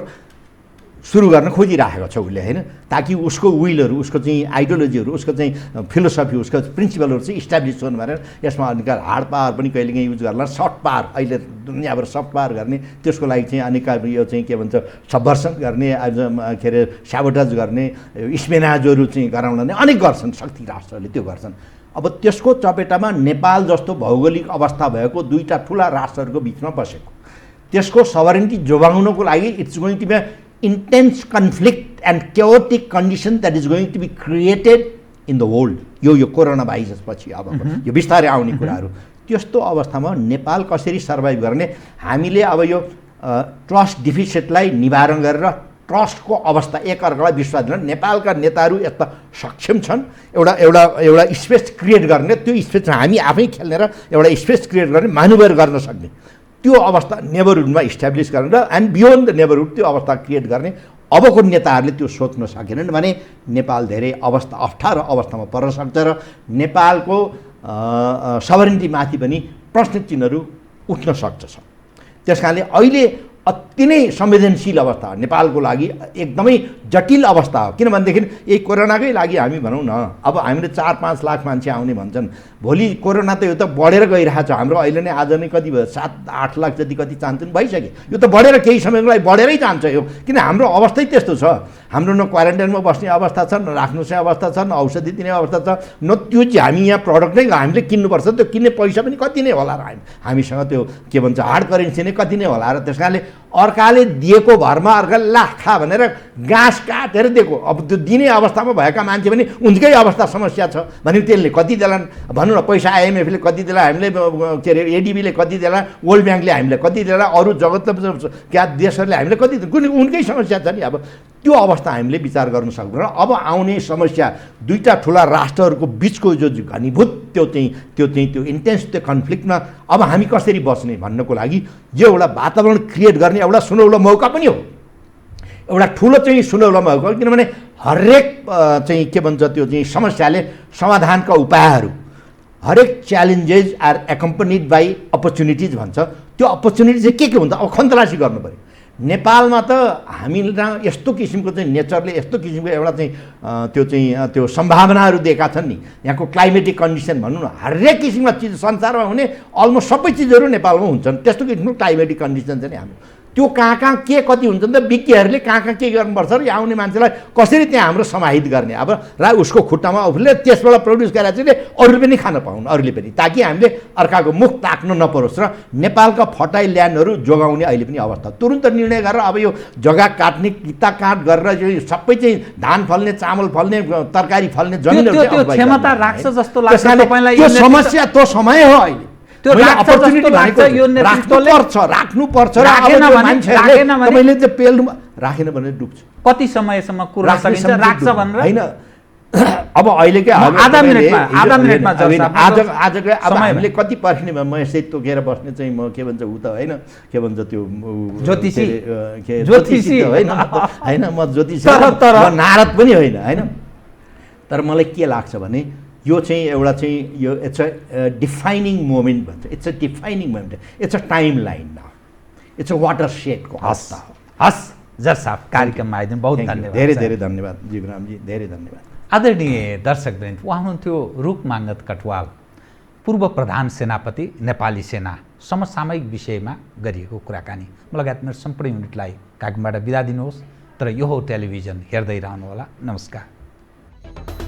सुरु गर्न खोजिरहेको छ उसले, होइन? ताकि उसको विलहरू, उसको चाहिँ आइडियोलोजीहरू, उसको चाहिँ फिलोसफी, उसको प्रिन्सिपलहरू चाहिँ इस्टाब्लिस हुनु भनेर यसमा अनिका हार्ड पावर पनि कहिलेकाहीँ युज गर्ला, सफ्ट पावर अहिले दुनियाँभर सफ्ट पावर गर्ने, त्यसको लागि चाहिँ अनेका यो चाहिँ के भन्छ सबभर्सन गर्ने, के अरे स्याबोटाज गर्ने, स्पेनाजहरू चाहिँ गराउन अनेक गर्छन् शक्ति राष्ट्रहरूले, त्यो गर्छन्। अब त्यसको चपेटामा नेपाल जस्तो भौगोलिक अवस्था भएको दुईवटा ठुला राष्ट्रहरूको बिचमा बसेको, त्यसको सभरेन्टी जोगाउनको लागि it's going to be intense conflict and chaotic condition that is going to be created in the world. यो कोरोना भाइरस पछि अब यो बिस्तारै आउने कुराहरू, त्यस्तो अवस्थामा नेपाल कसरी सर्भाइभ गर्ने? हामीले अब यो ट्रस्ट डिफिसिटलाई निवारण गरेर ट्रस्टको अवस्था एकअर्कालाई विश्वास दिन नेपालका नेताहरू यस्ता सक्षम छन् एउटा स्पेस क्रिएट गर्ने, त्यो स्पेस हामी आफै खेल्ने र एउटा स्पेस क्रिएट गर्ने, मानुभर गर्न सक्ने त्यो अवस्था नेबरहुडमा इस्ट्याब्लिस गरेर एन्ड बियोन्ड द नेबरहुड त्यो अवस्था क्रिएट गर्ने। अबको नेताहरूले त्यो सोच्न सकेनन् भने नेपाल धेरै अप्ठ्यारो अवस्थामा पर्न सक्छ र नेपालको सभरेन्टीमाथि पनि प्रश्न चिन्हहरू उठ्न सक्छ। त्यस कारणले अहिले अति नै संवेदनशील अवस्था हो नेपालको लागि, एकदमै जटिल अवस्था हो। किनभनेदेखि यही कोरोनाकै लागि हामी भनौँ न, अब हामीले 4-5 लाख मान्छे आउने भन्छन्, भोलि कोरोना त यो त बढेर गइरहेको छ। हाम्रो अहिले नै आज नै कति भयो, 7-8 लाख जति कति चाहन्छन् भइसक्यो। यो त बढेर केही समयको लागि बढेरै जान्छ यो, किन हाम्रो अवस्थै त्यस्तो छ। हाम्रो न क्वारेन्टाइनमा बस्ने अवस्था छ, न राख्नु सक्ने अवस्था छ, न औषधि दिने अवस्था छ, न त्यो चाहिँ हामी यहाँ प्रडक्ट नै हामीले किन्नुपर्छ। त्यो किन्ने पैसा पनि कति नै होला र हामीसँग त्यो के भन्छ हार्ड करेन्सी नै कति नै होला र त्यस कारणले अर्काले दिएको भरमा अर्काले ला खा भनेर घाँस काटेर दिएको। अब त्यो दिने अवस्थामा भएका मान्छे पनि उनकै अवस्था समस्या छ भने त्यसले कति देलान् भनौँ न, पैसा आइएमएफले कति देला, हामीले के अरे एडिबीले कति देला, वर्ल्ड ब्याङ्कले हामीलाई कति देला, अरू जगतले क्या देशहरूले हामीले कति, कुनै उनकै समस्या छ नि। अब त्यो अवस्था हामीले विचार गर्न सक्दैनौँ। अब आउने समस्या दुईवटा ठुला राष्ट्रहरूको बिचको जो घनीभूत त्यो इन्टेन्स त्यो कन्फ्लिक्टमा अब हामी कसरी बस्ने भन्नको लागि यो एउटा वातावरण क्रिएट गर्ने एउटा सुनौलो मौका पनि हो, एउटा ठुलो चाहिँ सुनौलो मौका। किनभने हरेक चाहिँ के भन्छ त्यो चाहिँ समस्याले समाधानका उपायहरू, हरेक च्यालेन्जेस आर एकम्पनिड बाई अपर्च्युनिटिज भन्छ। त्यो अपर्च्युनिटी चाहिँ के हुन्छ? अब खन्तलासी गर्नु पऱ्यो। नेपालमा त हामीलाई यस्तो किसिमको चाहिँ नेचरले यस्तो किसिमको एउटा चाहिँ त्यो सम्भावनाहरू दिएका छन् नि। यहाँको क्लाइमेटिक कन्डिसन भनौँ न, हरेक किसिमका चिज संसारमा हुने अलमोस्ट सबै चिजहरू नेपालमा हुन्छन्। त्यस्तो किसिमको क्लाइमेटिक कन्डिसन छ नि हाम्रो। त्यो कहाँ के कति हुन्छ नि त, विज्ञहरूले कहाँ के गर्नुपर्छ र आउने मान्छेलाई कसरी त्यहाँ हाम्रो समाहित गर्ने। अब र उसको खुट्टामा उसले त्यसबाट प्रड्युस गरेर चाहिँ अरूले पनि खान पाउन्, अरूले पनि, ताकि हामीले अर्काको मुख ताक्नु नपरोस् र नेपालका फर्टाइल ल्यान्डहरू जोगाउने अहिले पनि अवस्था। तुरुन्त निर्णय गरेर अब यो जग्गा काट्ने, किता काट गरेर यो सबै चाहिँ धान फल्ने, चामल फल्ने, तरकारी फल्ने जमिनहरू क्षमता राख्छ जस्तो लाग्छ तपाईलाई? त्यो समस्या त्यो समय हो अहिले। त्यो अपर्च्युनिटी भनेको राख्नुपर्छ र मैले चाहिँ पेल्नु राखेन भने डुब्छ। कति समयसम्म कुरा सकिन्छ राख्छ भनेर? हैन, अब अहिले के आधा मिनेटमा आजको अब हामीले कति पर्खिने भयो? म यसै तोकेर बस्ने चाहिँ म के भन्छ उ त होइन, के भन्छ त्यो ज्योतिषी होइन, म ज्योतिषी म नारद पनि होइन, तर मलाई के लाग्छ भने यो चाहिँ एउटा चाहिँ यो इट्स अ डिफाइनिङ मोमेन्ट भन्छ। It's a defining moment, it's a timeline now, it's a water सेडको अवस्था हो। हस् जज साहब, कार्यक्रममा आइदिनु बहुत धन्यवाद। धेरै धेरै धन्यवाद जीवरामजी, धेरै धन्यवाद। आदरणीय दर्शकवृन्द, उहाँ हुनुहुन्थ्यो रुखमाङ्गत कटवाल, पूर्व प्रधान सेनापति नेपाली सेना। समसामयिक विषयमा गरिएको कुराकानी लगायत मेरो सम्पूर्ण युनिटलाई कार्यक्रमबाट बिदा दिनुहोस्। तर यो हो टेलिभिजन, हेर्दै रहनुहोला। नमस्कार।